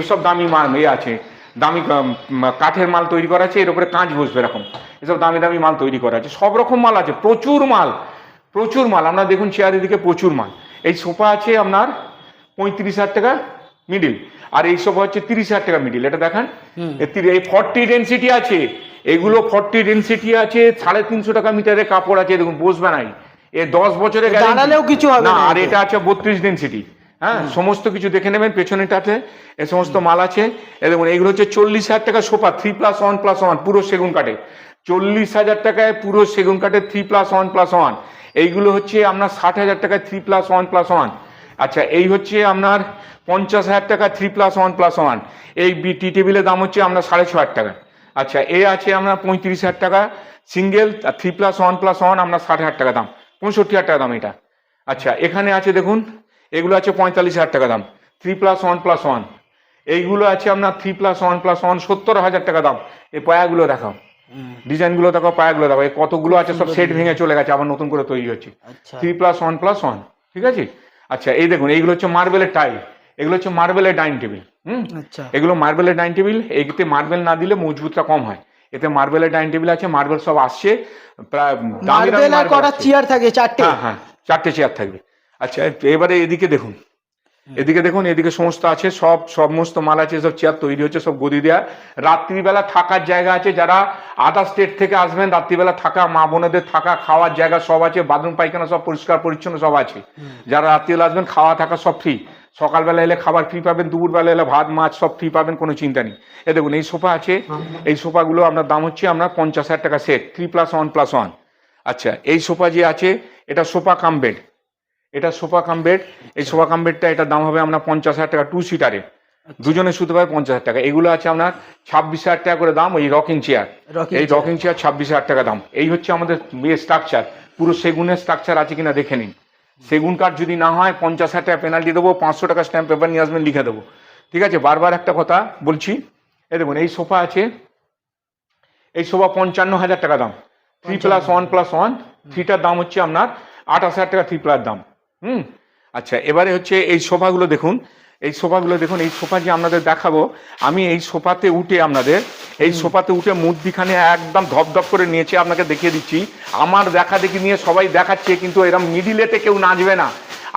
সব দামি মাল আছে, দামি কাঠের মাল তৈরি করা আছে, এর উপরে কাঁচ বসবে এরকম, এসব দামি দামি মাল তৈরি করা আছে। সব রকম মাল আছে, প্রচুর মাল, প্রচুর মাল। আমরা দেখুন চেয়ারের দিকে প্রচুর মাল। এই সোফা আছে আপনার 35,000 টাকা মিডিল, আর এই সোফা হচ্ছে 30,000 টাকা মিডিল। এটা দেখান, এই 40 ডেনসিটি আছে, এগুলো 40 ডেনসিটি আছে, 350 টাকা মিটারের কাপড় আছে। দেখুন বসবে নাই, এ 10 বছরের দাঁড়ালেও কিছু হবে না। আর এটা আছে 32 ডেনসিটি। হ্যাঁ, সমস্ত কিছু দেখে নেবেন, পেছনেটাতে এ সমস্ত মাল আছে। দেখুন এইগুলো হচ্ছে 40,000 টাকা সোফা 3+1+1 পুরো সেগুন কাঠে, 40,000 টাকায় পুরো সেগুন কাঠের 3+1+1। এইগুলো হচ্ছে আপনার 60,000 টাকায় 3+1+1। আচ্ছা এই হচ্ছে আপনার 50,000 টাকা 3+1+1। এই টি টেবিলের দাম হচ্ছে আপনার 6,500 টাকা। আচ্ছা এ আছে আপনার 35,000 টাকা সিঙ্গেল, 3+1+1 আপনার 60,000 টাকা দাম, 65,000 টাকা দাম এটা। আচ্ছা এখানে আছে দেখুন, এগুলো আছে 45,000 টাকা দাম, 3+1+1, এইগুলো আছে আপনার 3+1+1, 70,000 টাকা দাম। এই পায়াগুলো দেখাও, ডিজাইনগুলো দেখো, পায়াগুলো দেখো, এই কতগুলো আছে সব সেট ভেঙে চলে গেছে, আবার নতুন করে তৈরি হচ্ছে। 3+1+1, ঠিক আছে। আচ্ছা এই দেখুন, এইগুলো হচ্ছে মার্বেলের টাইল, এগুলো হচ্ছে মার্বেলের ডাইনিং টেবিল। এগুলো মার্বেলের ডাইনিং টেবিল। এতে মার্বেল না দিলে মজবুতটা কম হয়, এতে মার্বেলের ডাইনিং টেবিল আছে, মার্বেল সব আসছে, প্রায় দামি দামি চেয়ার থাকে 4টে। হ্যাঁ 4টে চেয়ার থাকবে। আচ্ছা এবারে এদিকে দেখুন, এদিকে দেখুন, এদিকে সমস্ত আছে, সমস্ত মাল আছে, সব চেয়ার তৈরি হচ্ছে, সব গদি দেওয়া। রাত্রিবেলা থাকার জায়গা আছে, যারা আদার স্টেট থেকে আসবেন রাত্রিবেলা থাকা, মা বোনেদের থাকা খাওয়ার জায়গা সব আছে, বাথরুম পায়খানা সব পরিষ্কার পরিচ্ছন্ন সব আছে। যারা রাত্রিবেলা আসবেন খাওয়া থাকা সব ফ্রি, সকালবেলা এলে খাবার ফ্রি পাবেন, দুপুরবেলা এলে ভাত মাছ সব ফ্রি পাবেন, কোনো চিন্তা নেই। এই দেখুন এই সোফা আছে, এই সোফাগুলো আপনার দাম হচ্ছে আপনার 50,000 টাকা সেট, 3+1+1। আচ্ছা এই সোফা যে আছে এটা সোফা কাম বেড, এটা সোফা কাম বেড। এই সোফা কাম বেডটা এটার দাম হবে আপনার 50,000 টাকা, 2 সিটারে, দুজনে শুতে পারে 50,000 টাকা। এগুলো আছে আপনার 26,000 টাকা করে দাম। ওই রকিং চেয়ার, এই রকিং চেয়ার 26,000 টাকা দাম। এই হচ্ছে আমাদের স্ট্রাকচার, পুরো সেগুনের স্ট্রাকচার আছে কিনা দেখে নিন। সেগুন কাঠ যদি না হয় 50,000 টাকা পেনাল্টি দেবো, 500 টাকা স্ট্যাম্প পেপার নিয়ে আসবেন, লিখে দেবো, ঠিক আছে। বারবার একটা কথা বলছি, এই দেখুন এই সোফা আছে, এই সোফা 55,000 টাকা দাম, 3+1+1, 3টার দাম হচ্ছে আপনার 28,000 টাকা, 3+ দাম। আচ্ছা এবারে হচ্ছে এই সোফাগুলো দেখুন, এই সোফাগুলো দেখুন, এই সোফা যে আপনাদের দেখাবো আমি, এই সোফাতে উঠে আপনাদের, এই সোফাতে উঠে মধ্যিখানে একদম ধপধপ করে নিয়েছে, আপনাকে দেখিয়ে দিচ্ছি। আমার দেখা দেখি নিয়ে সবাই দেখাচ্ছে, কিন্তু এরকম মিডিলেতে কেউ নাচবে না।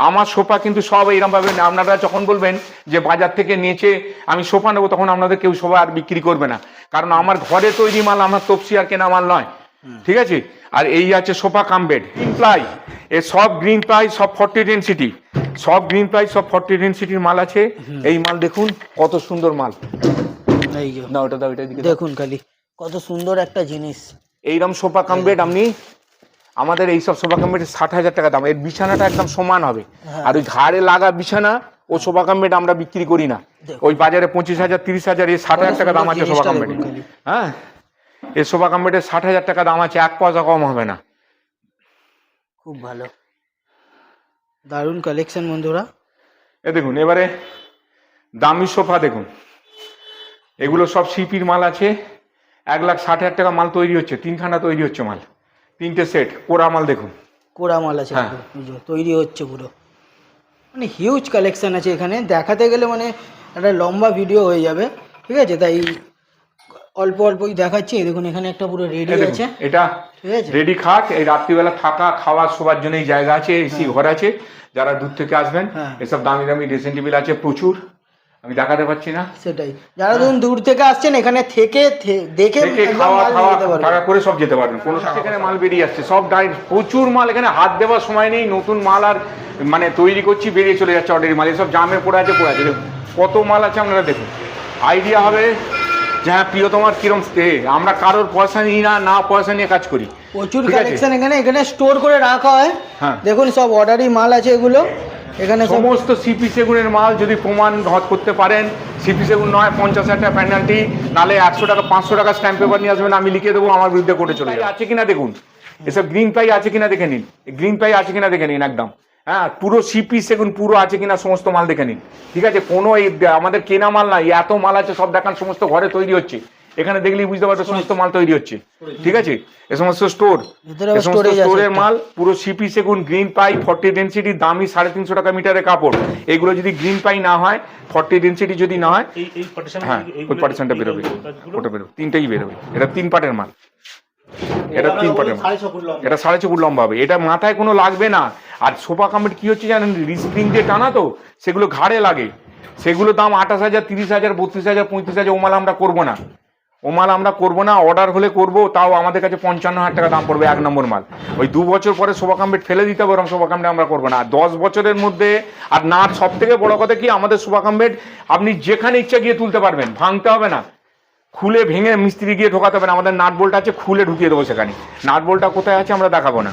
আমার সোফা কিন্তু সব এইরকম ভাবে, আপনারা যখন বলবেন যে বাজার থেকে নিয়েছে আমি সোফা নেবো, তখন আপনাদের কেউ সোফা আর বিক্রি করবে না, কারণ আমার ঘরে তৈরি মাল, আমার তপসি আর কেনা মাল নয়, ঠিক আছে। আর এই আছে sofa cum bed, green ply, এ সব গ্রিন প্লাই, সব 40 ডেনসিটি, সব গ্রিন প্লাই, সব 40 ডেনসিটির মাল আছে। এই মাল দেখুন কত সুন্দর মাল, না ওটা দাও, এটা দেখুন খালি কত সুন্দর একটা জিনিস। এইরকম সোফা কাম বেড আপনি, আমাদের এইসব সোফা কাম বেড 60,000 টাকা দাম। এর বিছানাটা একদম সমান হবে, আর ওই ঘাড়ে লাগা বিছানা ও সোফা কাম বেড আমরা বিক্রি করি না। ওই বাজারে 25,000 30,000, এই 60,000 টাকা দাম আছে সোফা কাম বেড। হ্যাঁ এই সোফা কাম বেডের 60,000 টাকা দাম আছে, 1 পয়সা কম হবে না। খুব ভালো, দারুণ কালেকশন বন্ধুরা। এ দেখুন এবারে দামি সোফা দেখুন, এগুলো সব সিপির মাল আছে, 1,60,000 টাকা মাল তৈরি হচ্ছে, 3খানা তৈরি হচ্ছে মাল, 3টে সেট কোরা মাল। দেখুন কোরা মাল আছে, তৈরি হচ্ছে পুরো, মানে হিউজ কালেকশন আছে এখানে, দেখাতে গেলে মানে একটা লম্বা ভিডিও হয়ে যাবে, ঠিক আছে। তাই অল্প অল্পই দেখাচ্ছি। দেখুন এখানে একটা পুরো রেডি আছে, এটা রেডি খাট, এই রাত্রিবেলা থাকা খাওয়া সবার জন্য এই জায়গা আছে, এসি ঘর আছে। যারা দূর থেকে আসবেন, এসব দামি দামি ড্রেসিং টেবিল আছে প্রচুর, আমি দেখাতে পাচ্ছি না। সেটাই, যারা ধরুন দূর থেকে আসছেন এখানে থেকে দেখে খাওয়া টাকা করে সব যেতে পারবেন। কোনো এখানে মাল বেরিয়ে আসছে, সব প্রচুর মাল, এখানে হাত দেওয়ার সময় নেই। নতুন মাল আর মানে তৈরি করছি, বেরিয়ে চলে যাচ্ছে অর্ডারি মাল, এসব জামে পড়ে আছে। কত মাল আছে আপনারা দেখুন, আইডিয়া হবে যে হ্যাঁ প্রিয়তমার কিরম স্টে। আমরা কারোর পয়সা নিই না, না পয়সা নিয়ে কাজ করি। প্রচুর কালেকশন এখানে স্টোর করে রাখা হয়। দেখুন সব অর্ডারি মাল আছে এগুলো, এখানে সমস্ত সিপি সেগুনের মাল। যদি প্রমাণ করতে পারেন সিপি সেগুন নয়, 50,000 টাকা পেনাল্টি, নালে 100 টাকা 500 টাকা স্ট্যাম্প পেপার নিয়ে আসবেন, আমি লিখে দেবো, আমার বিরুদ্ধে কোর্টে চলে যাবে। আছে কিনা দেখুন, এসব গ্রিন প্লাই আছে কিনা দেখে নিন, গ্রিন প্লাই আছে কিনা দেখে নিন একদম। হ্যাঁ পুরো সিপি সেগুন পুরো আছে কিনা সমস্ত মাল দেখে নিন, ঠিক আছে। কোনো আমাদের কেনা মাল নাই, এত মাল আছে সব দেখান, সমস্ত ঘরে তৈরি হচ্ছে। এখানে দেখলেই বুঝতে পারবে সমস্ত মাল তৈরি হচ্ছে, ঠিক আছে। এ সমস্ত স্টোর, এ সমস্ত স্টোরের মাল, পুরো সিপি সেগুন গ্রিন পাই 40 ডেনসিটি, দামি 350 টাকা মিটারের কাপড়। এগুলো যদি গ্রিন পাই না হয়, 40 ডেনসিটি যদি না হয়, হ্যাঁ ওই পার্টিশনটা বেরোবে, ওটা বেরোবে, 3টাই বেরোবে। এটা 3 পার্টের মাল, এটা 3 পার্টের মাল, এটা 6.5 ফুট লম্বা হবে। এটা মাথায় কোনো লাগবে না। আর সোফা কাম্পেট কি হচ্ছে জানেন, রিস্প্রিং দিয়ে টানা তো, সেগুলো ঘাড়ে লাগে, সেগুলো দাম 28,000 30,000 32,000 35,000। ও মাল আমরা করবো না, ও মাল আমরা করবো না। অর্ডার হলে করবো, তাও আমাদের কাছে 55,000 টাকা দাম পড়বে 1 নম্বর মাল। ওই 2 বছর পরে সোফা কাম্পেট ফেলে দিতে হবে, ওরকম সোফা কাম্পেট আমরা করবো না। 10 বছরের মধ্যে, আর না সব থেকে বড় কথা কি, আমাদের সোফা কাম্পেট আপনি যেখানে ইচ্ছা গিয়ে তুলতে পারবেন, ভাঙতে হবে না, খুলে ভেঙে মিস্ত্রি গিয়ে ঢোকাতে হবে না। আমাদের নাট বোল্ট আছে, খুলে ঢুকিয়ে দেবো সেখানে। নাট বোল্টটা কোথায় আছে আমরা দেখাবো না,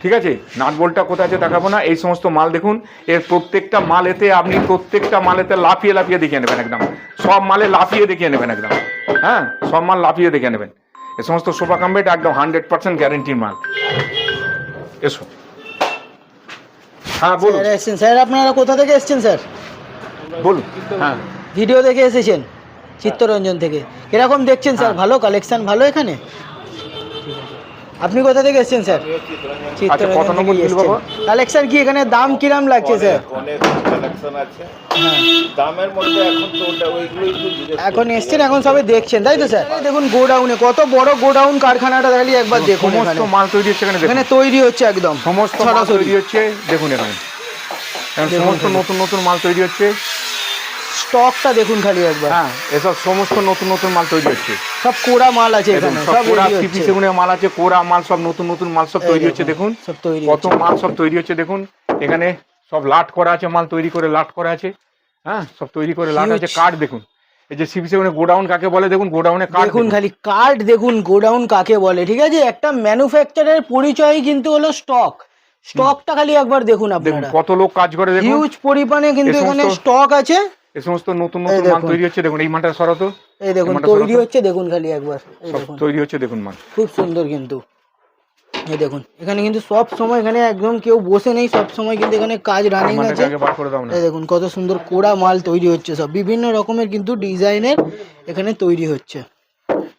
ঠিক আছে। নাট বোল্টটা কোথায় আছে দেখাবো না। এই সমস্ত মাল দেখুন, এর প্রত্যেকটা মাল এতে আপনি প্রত্যেকটা মালেতে লাফিয়ে লাফিয়ে দেখিয়ে নেবেন একদম, সব মালে লাফিয়ে দেখিয়ে নেবেন একদম, হ্যাঁ সব মাল লাফিয়ে দেখে নেবেন। এই সমস্ত সোফা কাম্পেট একদম 100% গ্যারেন্টির মাল। এসো, হ্যাঁ বলুন স্যার। আপনারা কোথা থেকে এসেছেন স্যার? বলুন। হ্যাঁ, ভিডিও দেখে এসেছেন চিত্তরঞ্জন থেকে, কিরকম দেখছেন স্যার? ভালো কালেকশন, ভালো এখানে? আপনি কোথা থেকে এসেছেন স্যার? আচ্ছা, কত নম্বর বিল বাবা? কালেকশন কি এখানে দাম কিরাম লাগছে স্যার? অনেক কালেকশন আছে দামের মধ্যে। এখন তো ওটা ওইগুলোই তো জিজ্ঞেস এখন এসছেন, এখন সবাই দেখছেন, তাই তো স্যার? দেখুন গোডাউনে, কত বড় গোডাউন কারখানাটা দাঁড়িয়ে একবার দেখুন। সমস্ত মাল তৈরি হচ্ছে এখানে, এখানে তৈরি হচ্ছে একদম সমস্ত মাল তৈরি হচ্ছে দেখুন এখানে। সমস্ত নতুন নতুন মাল তৈরি হচ্ছে, স্টকটা দেখুন খালি একবার। হ্যাঁ, এসব সমস্ত নতুন নতুন মাল তৈরি হচ্ছে, সব কোড়া মাল আছে এখানে, সব সব কোরা রেডি সিপি হচ্ছে। সেগুনের মাল আছে, কোরা মাল সব নতুন নতুন মাল সব তৈরি হচ্ছে দেখুন। সব তৈরি কত মাল সব তৈরি হচ্ছে দেখুন। এখানে সব লাট করা আছে, মাল তৈরি করে লাট করা আছে। হ্যাঁ, সব তৈরি করে লাট আছে। কার্ড দেখুন, এই যে সিপি সেগুনের গোডাউন কাকে বলে দেখুন, গোডাউনে কার্ড দেখুন খালি কার্ড দেখুন, গোডাউন কাকে বলে। ঠিক আছে, একটা ম্যানুফ্যাকচারের পরিচয় কিন্তু হলো স্টক। স্টকটা খালি একবার দেখুন দেখুন আপনারা, কত লোক কাজ করে দেখুন। হিউজ পরিমাণে কিন্তু এই এখানে সমস্ত- স্টক আছে। এই সমস্ত নতুন নতুন মাল তৈরি হচ্ছে দেখুন। এই মালটা সরাতো, এই দেখুন মালটা তৈরি সরাতো। হচ্ছে দেখুন খালি একবার, এই সব দেখুন তৈরি হচ্ছে দেখুন মাল। খুব সুন্দর কিন্তু। এই দেখুন এখানে কিন্তু সব সময় এখানে একদম কেউ বসে নেই, সব সময় কিন্তু এখানে কাজ রানিং আছে। মালটাকে বার করে দাও না। এই দেখুন কত সুন্দর কোড়া মাল তৈরি হচ্ছে, সব বিভিন্ন রকমের কিন্তু ডিজাইনের এখানে তৈরি হচ্ছে।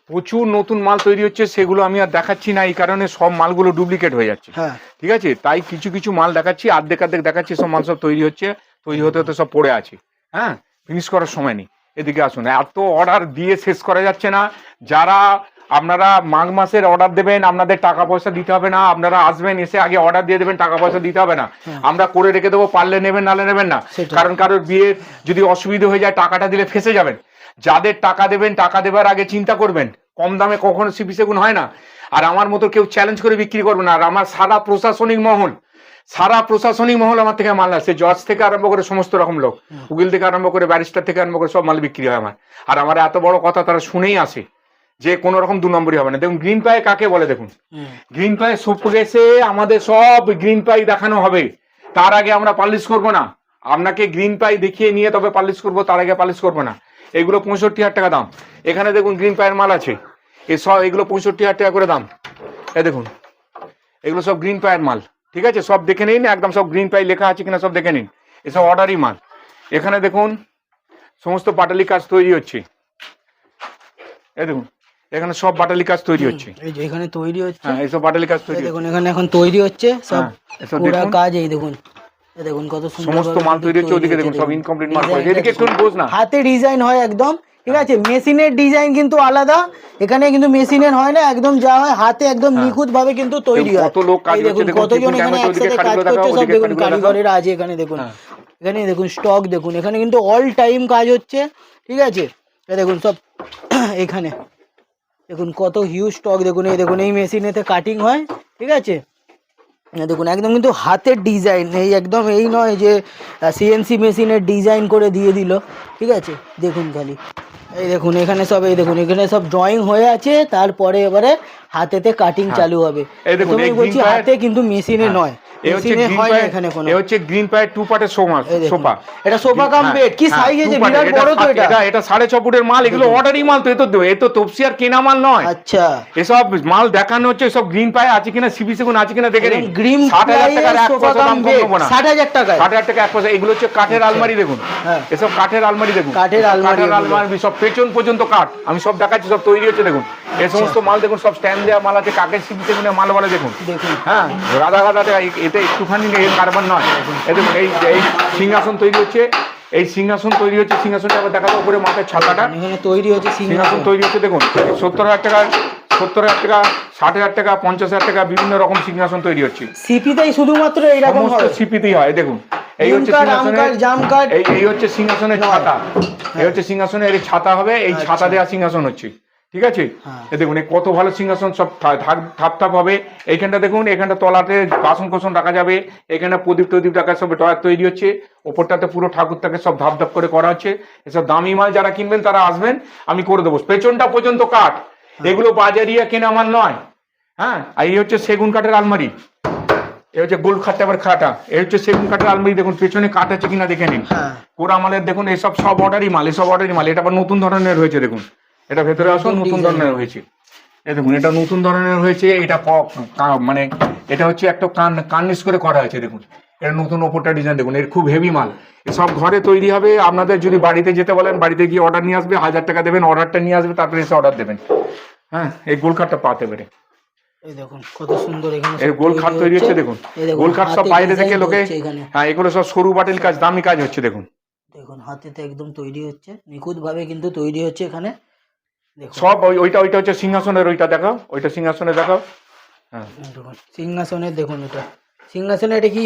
প্রচুর নতুন মাল তৈরি হচ্ছে, সেগুলো আমি আর দেখাচ্ছি না, এই কারণে সব মালগুলো ডুপ্লিকেট হয়ে যাচ্ছে। হ্যাঁ, ঠিক আছে, তাই কিছু কিছু মাল দেখাচ্ছি, অর্ধেক অর্ধেক দেখাচ্ছি। সব মাল সব তৈরি হচ্ছে, তৈরি হতে হতে সব পড়ে আছে। হ্যাঁ, ফিনিশ করার সময় নেই। এদিকে আসুন, এত অর্ডার দিয়ে শেষ করা যাচ্ছে না। যারা আপনারা মাঘ মাসের অর্ডার দেবেন, আপনাদের টাকা পয়সা দিতে হবে না। আপনারা আসবেন, এসে আগে অর্ডার দিয়ে দেবেন, টাকা পয়সা দিতে হবে না। আমরা করে রেখে দেবো, পারলে নেবেন, নালে নেবেন না। সেটাই। কারণ কারোর বিয়ের যদি অসুবিধা হয়ে যায়, টাকাটা দিলে ফেঁসে যাবেন। যাদের টাকা দেবেন, টাকা দেবার আগে চিন্তা করবেন, কম দামে কখনো সিপি সেগুন হয় না। আর আমার মতো কেউ চ্যালেঞ্জ করে বিক্রি করবে না। আর আমার সারা প্রশাসনিক মহল আমার থেকে মাল আসছে, জজ থেকে আরম্ভ করে সমস্ত রকম লোক, উকিল থেকে আরম্ভ করে ব্যারিস্টার থেকে আরম্ভ করে সব মাল বিক্রি হয় আমার। আর আমার এত বড় কথা তারা শুনেই আসে যে কোনো রকম 2 নম্বরই হবে না। দেখুন গ্রিন পাই কাকে বলে দেখুন। গ্রিন পাই শোকেসে আমাদের সব গ্রিন পাই দেখানো হবে, তার আগে আমরা পাবলিশ করব না। আপনাকে গ্রিন পাই দেখিয়ে নিয়ে তবে পাবলিশ করবো, তার আগে পাবলিশ করবো না। এগুলো 65,000 টাকা দাম। এখানে দেখুন গ্রিন পাইয়ের মাল আছে, এগুলো 65,000 টাকা করে দাম। এ দেখুন এগুলো সব গ্রিন পাইয়ের মাল। ঠিক আছে, সব দেখে নিন, একদম সব গ্রিন পাই লেখা আছে কিনা সব দেখে নিন। এসব অর্ডারই মাল। এখানে দেখুন সমস্ত পাটালি কাজ তৈরি হচ্ছে। এই দেখুন এখানে সব বাটালি কাজ তৈরি হচ্ছে। এই যে এখানে তৈরি হচ্ছে, হ্যাঁ, এইসব বাটালি কাজ তৈরি এই হচ্ছে। দেখুন এখানে এখন তৈরি হচ্ছে সব হ্যাঁ, এসব কোড়া দেখুন। কাজ। এই দেখুন, এই দেখুন কত সুন্দর সমস্ত মাল তৈরি হচ্ছে, ওদিকে দেখুন সব ইনকমপ্লিট মাল পড়ে। এদিকে একটু বোঝ না। হাতে ডিজাইন হয় একদম। ঠিক আছে, মেশিনের ডিজাইন কিন্তু আলাদা, এখানে কিন্তু মেশিনের হয় না, একদম যা হয় হাতে একদম নিখুঁত ভাবে কিন্তু তৈরি হয়। কত লোক কাজ এই করছে দেখুন দেখুন, কতজন এখানে একসাথে কাজ করছে, সব দেখুন কারিগরেরা আছে এখানে। দেখুন এখানে দেখুন স্টক দেখুন, এখানে কিন্তু অল টাইম কাজ হচ্ছে। ঠিক আছে, এই দেখুন সব এখানে দেখুন কত হিউজ স্টক দেখুন। এই দেখুন এই মেশিনেতে কাটিং হয়। ঠিক আছে, দেখুন একদম কিন্তু হাতের ডিজাইন, এই একদম এই নয় যে সিএনসি মেশিনের ডিজাইন করে দিয়ে দিল। ঠিক আছে, দেখুন খালি এই দেখুন এখানে সব, এই দেখুন এখানে সব ড্রয়িং হয়ে আছে, তারপরে এবারে হাতেতে কাটিং চালু হবে। এই দেখুন, এই বলছি green হাতে কিন্তু মেশিনে নয়, এই হচ্ছে মেশিনে গ্রিন হয় না পাই, এখানে কোনো। এই হচ্ছে গ্রিন পাই 2 পার্টের এই দেখুন, সোফা। এটা সোফা কাম বেড, কি সাইজ আছে, বিরাট বড় তো এটা। এটা 6.5 ফুটের মাল। এগুলো অর্ডারই মাল তো, এ তো তপসি আর কেনা মাল নয়। আচ্ছা, এসব মাল দেখানো হচ্ছে, সব গ্রিন পাই আছে কিনা, সিপি সেগুন আছে কিনা দেখে নিন। গ্রিন 60,000 টাকার এক সোফা পয়সা কাম দাম কম বেড নেবো না। 60,000 টাকায়। 60,000 টাকা এক পয়সা। এগুলো হচ্ছে কাঠের আলমারি দেখুন। হ্যাঁ, এসব কাঠের আলমারি দেখুন, কাঠের আলমারি এগুলো। আলমারি সব পেছন পর্যন্ত কাঠ। আমি সব দেখাচ্ছি, সব তৈরি হচ্ছে দেখুন। এই সমস্ত মাল দেখুন, সব স্ট্যান্ড দেওয়া মাল আছে, কাঠের সিপি সেগুনের মাল বলে দেখুন। দেখুন হ্যাঁ, রাধা এটা একটুখানি এর কারবার নয়। এই দেখুন এই সিংহাসন তৈরি হচ্ছে, এই সিংহাসন তৈরি হচ্ছে। সিংহাসনটা আবার দেখা যায় উপরে মাথায় ছাতাটা, এখানে তৈরি হচ্ছে সিংহাসন তৈরি হচ্ছে দেখুন। 70,000 টাকা, 70,000 টাকা, 60,000 টাকা, 50,000 টাকা, বিভিন্ন রকম সিংহাসন তৈরি হচ্ছে। সিপিতেই শুধুমাত্র এইরকম সমস্ত হয়। সিপিতেই হয়। দেখুন এই হচ্ছে সিংহাসনের, এই হচ্ছে সিংহাসনের ছাতা। এই হচ্ছে সিংহাসনের এই ছাতা হবে, এই ছাতা দেওয়া সিংহাসন হচ্ছে। ঠিক আছে, এই দেখুন এই কত ভালো সিংহাসন, সব ধাপ ধাপ হবে। এইখানটা দেখুন, এখানটা তলাতে বাসন কোসন রাখা যাবে, এখানে প্রদীপ টদীপ রাখা, সব তৈরি হচ্ছে। ওপরটাতে পুরো ঠাকুরটাকে সব ধাপ ধাপ করে করা হচ্ছে। এসব দামি মাল যারা কিনবেন তারা আসবেন, আমি করে দেবো। পেছনটা পর্যন্ত কাঠ, এগুলো বাজারিয়া কেনা মাল নয়। হ্যাঁ, আর এই হচ্ছে সেগুন কাঠের আলমারি। এই হচ্ছে গোল খাটটা, আবার খাটা। এই হচ্ছে সেগুন কাঠের আলমারি। দেখুন পেছনে কাঠ আছে কিনা দেখে নিন। কোরা মালের দেখুন, এসব সব অর্ডারই মাল, এসব অর্ডারই মাল। এটা আবার নতুন ধরনের হয়েছে দেখুন। এটা ভেতরে আসুন, নতুন ধরনের হয়েছে। এই দেখুন এটা নতুন ধরনের হয়েছে। এটা মানে এটা হচ্ছে একটা কার্নিশ করে করা হয়েছে দেখুন। এর নতুন ওপরটা ডিজাইন দেখুন, এর খুব হেভি মাল, সব ঘরে তৈরি হবে। আপনাদের যদি বাড়িতে যেতে বলেন, বাড়িতে গিয়ে অর্ডার নিয়ে আসবে, 1000 টাকা দেবেন, অর্ডারটা নিয়ে আসবে, তারপরে এসে অর্ডার দেবেন। হ্যাঁ, এই গোল কাঠটা পাতে পারে, এই দেখুন কত সুন্দর এখানে এর গোল খাট তৈরি হচ্ছে দেখুন, গোল খাট সব বাইরে থেকে লোকে, হ্যাঁ এগুলো সব সরু বাটিল কাজ, দামি কাজ হচ্ছে দেখুন। দেখুন হাতেতে একদম তৈরি হচ্ছে, নিখুঁত ভাবে কিন্তু তৈরি হচ্ছে এখানে। সব ওইটা হচ্ছে সিংহাসনের, ওইটা দেখাও, ওইটা সিংহাসনে দেখাও। হ্যাঁ দেখুন সিংহাসনের, দেখুন এটা সিংহাসনে, এটা কি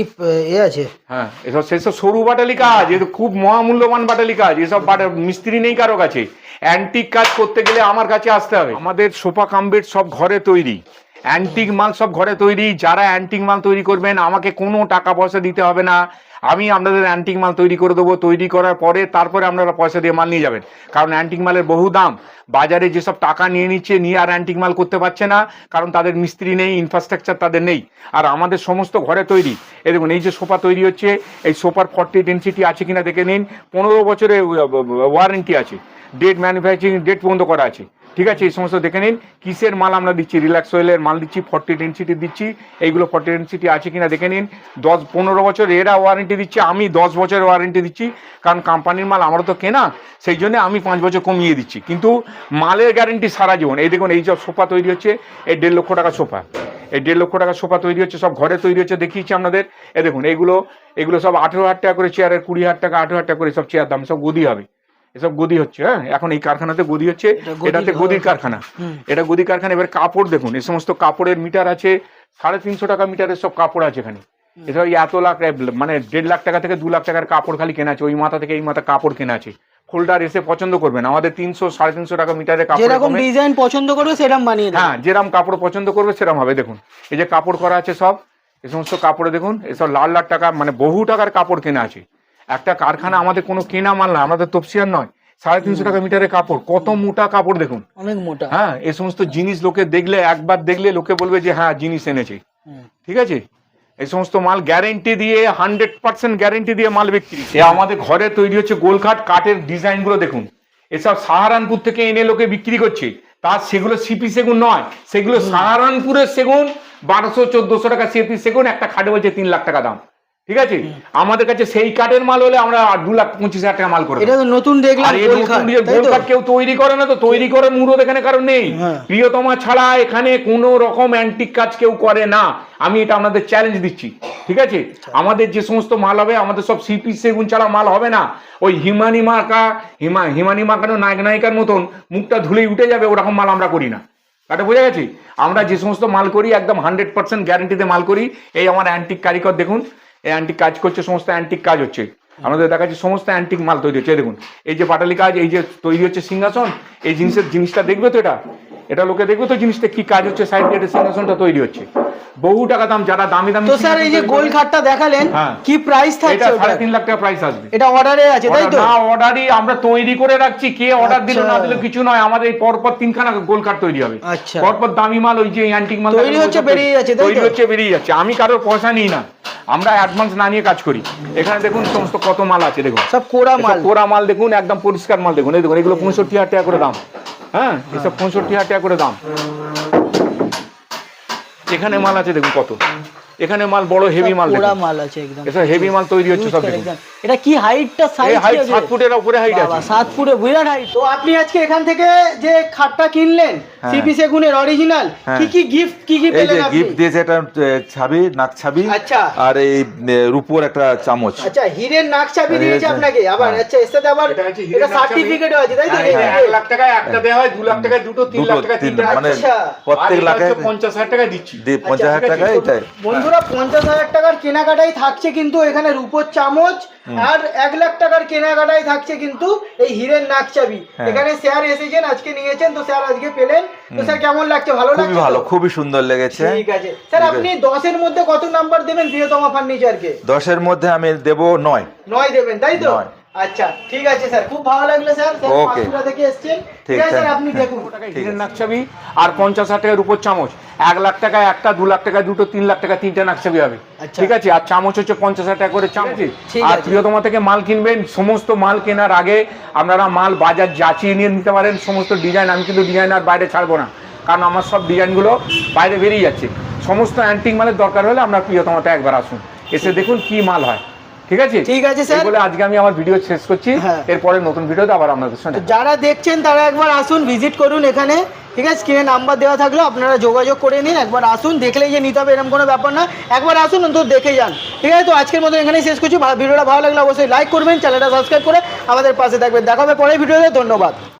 আছে? হ্যাঁ, এসব সেসব সরু বাটালি কাজ, এ তো খুব মহামূল্যবান বাটালি কাজ। এসব মিস্ত্রি নেই কারো কাছে, অ্যান্টিক কাজ করতে গেলে আমার কাছে আসতে হবে। আমাদের সোফা কাম বেড সব ঘরে তৈরি, অ্যান্টিক মাল সব ঘরে তৈরি। যারা অ্যান্টিক মাল তৈরি করবেন, আমাকে কোনো টাকা পয়সা দিতে হবে না, আমি আপনাদের অ্যান্টিক মাল তৈরি করে দেবো। তৈরি করার পরে তারপরে আপনারা পয়সা দিয়ে মাল নিয়ে যাবেন, কারণ অ্যান্টিক মালের বহু দাম। বাজারে যেসব টাকা নিয়ে নিচ্ছে, নিয়ে আর অ্যান্টিক মাল করতে পারছে না, কারণ তাদের মিস্ত্রি নেই, ইনফ্রাস্ট্রাকচার তাদের নেই। আর আমাদের সমস্ত ঘরে তৈরি। এই দেখুন, এই যে সোফা তৈরি হচ্ছে, এই সোফার 40 ডেনসিটি আছে কিনা দেখে নিন। 15 বছরের ওয়ারেন্টি আছে, ডেট ম্যানুফ্যাকচারিং ডেট বন্ধ করা আছে, ঠিক আছে। এই সমস্ত দেখে নিন। কিসের মাল আমরা দিচ্ছি, রিল্যাক্স ওয়েলের মাল দিচ্ছি, 40 ডেনসিটি দিচ্ছি। এইগুলো 40 ডেনসিটি আছে কিনা দেখে নিন। 10-15 বছর এরা ওয়ারেন্টি দিচ্ছে, আমি 10 বছরের ওয়ারেন্টি দিচ্ছি, কারণ কোম্পানির মাল আমারও তো কেনা, সেই জন্য আমি 5 বছর কমিয়ে দিচ্ছি, কিন্তু মালের গ্যারেন্টি সারা জীবন। এই দেখুন, এই সব সোফা তৈরি হচ্ছে, এই 1.5 লক্ষ টাকা সোফা, এই 1.5 লক্ষ টাকা সোফা তৈরি হচ্ছে, সব ঘরে তৈরি হচ্ছে, দেখিয়েছি আপনাদের। এই দেখুন, এগুলো সব 18,000 টাকা করে চেয়ারের, 20,000 টাকা 18,000 টাকা করে সব চেয়ার দাম, সব গদি হবে, এসব গদি হচ্ছে। হ্যাঁ, এখন এই কারখানাতে গদি হচ্ছে, এটাতে গদির কারখানা, এটা গদি কারখানা। এবার কাপড় দেখুন, এই সমস্ত কাপড়ের মিটার আছে 350 টাকা মিটারের সব কাপড় আছে এখানে। এসব এত লাখ, মানে 1.5 লাখ টাকা থেকে 2 লাখ টাকার কাপড় খালি কেনা আছে, ওই মাথা থেকে এই মাথা কাপড় কেনা আছে। ফোল্ডার এসে পছন্দ করবেন, আমাদের 300-350 টাকা মিটারের কাপড়, যেরকম ডিজাইন পছন্দ করবে সেরকম বানিয়ে দেবে। হ্যাঁ, যেরকম কাপড় পছন্দ করবে সেরকম হবে। দেখুন, এই যে কাপড় করা আছে সব, এই সমস্ত কাপড়ে দেখুন, এসব লাখ লাখ টাকা, মানে বহু টাকার কাপড় কেনা আছে। একটা কারখানা, আমাদের কোনো কেনা মাল না, আমাদের তফসিয়ার নয়। 350 টাকা মিটারের কাপড়, কত মোটা কাপড় দেখুন, অনেক মোটা। হ্যাঁ, এই সমস্ত জিনিস লোকে দেখলে, একবার দেখলে লোকে বলবে যে হ্যাঁ জিনিস এনেছে, ঠিক আছে। এই সমস্ত মাল গ্যারেন্টি দিয়ে, 100% গ্যারেন্টি দিয়ে মাল বিক্রি। আমাদের ঘরে তৈরি হচ্ছে গোল কাঠ, কাঠের ডিজাইন গুলো দেখুন, এসব সাহারানপুর থেকে এনে লোকে বিক্রি করছে। তার সেগুলো সিপি সেগুন নয়, সেগুলো সাহারানপুরের সেগুন, 1200-1400 টাকা সিপি সেগুন, একটা খাটে বলছে 3 লাখ টাকা দাম, ঠিক আছে। আমাদের কাছে সেই কাঠের মাল হলে আমরা 2,25,000 টাকা মাল করে দেব। এটা তো নতুন দেখলাম, গোল কাঠ কেউ তৈরি করে না, তো তৈরি করে মুরো এখানে কারণ নেই। প্রিয়তমা ছাড়া এখানে কোনো রকম অ্যান্টিক কাজ কেউ করে না, আমি এটা আপনাদের চ্যালেঞ্জ দিচ্ছি, ঠিক আছে। আমাদের যে সমস্ত মাল হবে, আমাদের সব সিপি সেগুন ছাড়া মাল হবে না। ওই হিমানি মার্কানো নায়ক নায়িকার মতন মুখটা ধুলেই উঠে যাবে, ওরকম মাল আমরা করি না। এটা বোঝা গেছে? আমরা যে সমস্ত মাল করি একদম 100% গ্যারেন্টিতে মাল করি। এই আমার অ্যান্টিক কারিগর দেখুন, এই অ্যান্টিক কাজ করছে, সমস্ত অ্যান্টিক কাজ হচ্ছে আমাদের দেখাচ্ছি, সমস্ত অ্যান্টিক মাল তৈরি হচ্ছে। দেখুন, এই যে পাটালি কাজ, এই যে তৈরি হচ্ছে সিংহাসন, এই জিনিসটা দেখবে তো, এটা লোকে দেখবে তো জিনিসটা কি কাজ হচ্ছে, সাইড দিয়ে সিংহাসনটা তৈরি হচ্ছে, বহু টাকা দাম। যারা দামি দামি, তো স্যার এই যে গোল খাটটা দেখালেন, কি প্রাইস থাকছে? এটা 3.5 লাখ টাকা প্রাইস আসবে। এটা অর্ডারে আছে তাই তো? না, অর্ডারই আমরা তৈরি করে রাখছি, কে অর্ডার দিল না দিল কিছু নয়। আমাদের এই পরপর 3খানা গোল কাঠ তৈরি হবে, পরপর দামি মাল, ওই যে অ্যান্টিক মাল তৈরি হচ্ছে, বেরিয়ে যাচ্ছে, তৈরি হচ্ছে, বেরিয়ে যাচ্ছে। আমি কারোর পয়সা নিই না, আমরা অ্যাডভান্স না নিয়ে কাজ করি। এখানে দেখুন সমস্ত কত মাল আছে, দেখুন সব কোরা মাল দেখুন, একদম পরিষ্কার মাল দেখুন। এই দেখুন, এগুলো 65,000 টাকা করে দাম। হ্যাঁ, এসব 65,000 টাকা করে দাম। এখানে মাল আছে দেখুন কত, এখানে মাল বড় হেভি মাল, কোরা মাল আছে একদম, এসব হেভি মাল তৈরি হচ্ছে সব। এটা কি হাইটটা, সাইজ হাইট 7 ফুটের উপরে হাইট আছে, 7 ফুটে, বিরাট হাইট। তো আপনি আজকে এখান থেকে যে খাটটা কিনলেন সিপি সেগুনের অরিজিনাল, কি গিফট পেলেন আপনি? গিফট দিয়েছে একটা ছাবি, নাক ছাবি, আচ্ছা, আর এই রূপোর একটা চামচ। আচ্ছা, হীরের নাক ছাবি দিয়েছে আপনাকে আবার। আচ্ছা, এর সাথে আবার এটা সার্টিফিকেটও আছে তাই তো? 1 লাখ টাকা একটা দেওয়া হয়, 2 লাখ টাকা দুটো, 3 লাখ টাকা তিনটা, মানে প্রত্যেক লাখে 50,000 টাকা দিচ্ছি। 50,000 টাকা। এটাই বন্ধুরা, 50,000 টাকার কেনাকাটাই থাকছে কিন্তু এখানে রূপোর চামচ, আর 1 লাখ টাকার কেনাকাটাই থাকছে কিন্তু এই হীরের নাক চাবি। এখানে স্যার এসেছেন, আজকে নিয়েছেন, তো স্যার আজকে পেলেন, তো স্যার কেমন লাগছে? ভালো লাগছে? খুবই ভালো, খুবই সুন্দর লেগেছে। ঠিক আছে স্যার, আপনি 10 এর মধ্যে কত নাম্বার দেবেন প্রিয়তমা ফার্নিচারকে? 10 এর মধ্যে আমি দেব 9 দেবেন তাই তো? 9। আচ্ছা, ঠিক আছে স্যার, খুব ভালো লাগলো স্যার। পাঁচপুরা থেকে এসেছেন, ঠিক আছে স্যার, আপনি দেখুন। হীরের নাকছাবি আর 50,000 টাকার উপর চামচ, 1 লাখ টাকায় একটা, 2 লাখ টাকায় দুটো, 3 লাখ টাকা তিনটা নাকছাবি হবে, ঠিক আছে। আর চামচ হচ্ছে 50,000 টাকা করে চামচ। আর প্রিয়তমা থেকে মাল কিনবেন, সমস্ত মাল কেনার আগে আপনারা মাল বাজার যাচিয়ে নিয়ে নিতে পারেন। সমস্ত ডিজাইন, আমি কিন্তু ডিজাইন আর বাইরে ছাড়বো না, কারণ আমার সব ডিজাইনগুলো বাইরে বেরিয়ে যাচ্ছে। সমস্ত অ্যান্টিক মালের দরকার হলে আপনার প্রিয়তমাতে একবার আসুন, এসে দেখুন কি মাল হয়। ঠিক আছে, ঠিক আছে স্যার, বলে আজকে আমি আমার ভিডিও শেষ করছি। এরপরে নতুন ভিডিওতে আবার আপনাদের সঙ্গে যারা দেখছেন তারা একবার আসুন, ভিজিট করুন এখানে। ঠিক আছে, স্ক্রিনে নাম্বার দেওয়া থাকলো, আপনারা যোগাযোগ করে নিন। একবার আসুন, দেখলেই যে নিতে হবে এরকম কোনো ব্যাপার না, একবার আসুন অন্তত দেখে যান। ঠিক আছে, তো আজকের মতো এখানেই শেষ করছি। ভিডিওটা ভালো লাগলে অবশ্যই লাইক করবেন, চ্যানেলটা সাবস্ক্রাইব করে আমাদের পাশে থাকবেন। দেখা হবে পরের ভিডিওতে। ধন্যবাদ।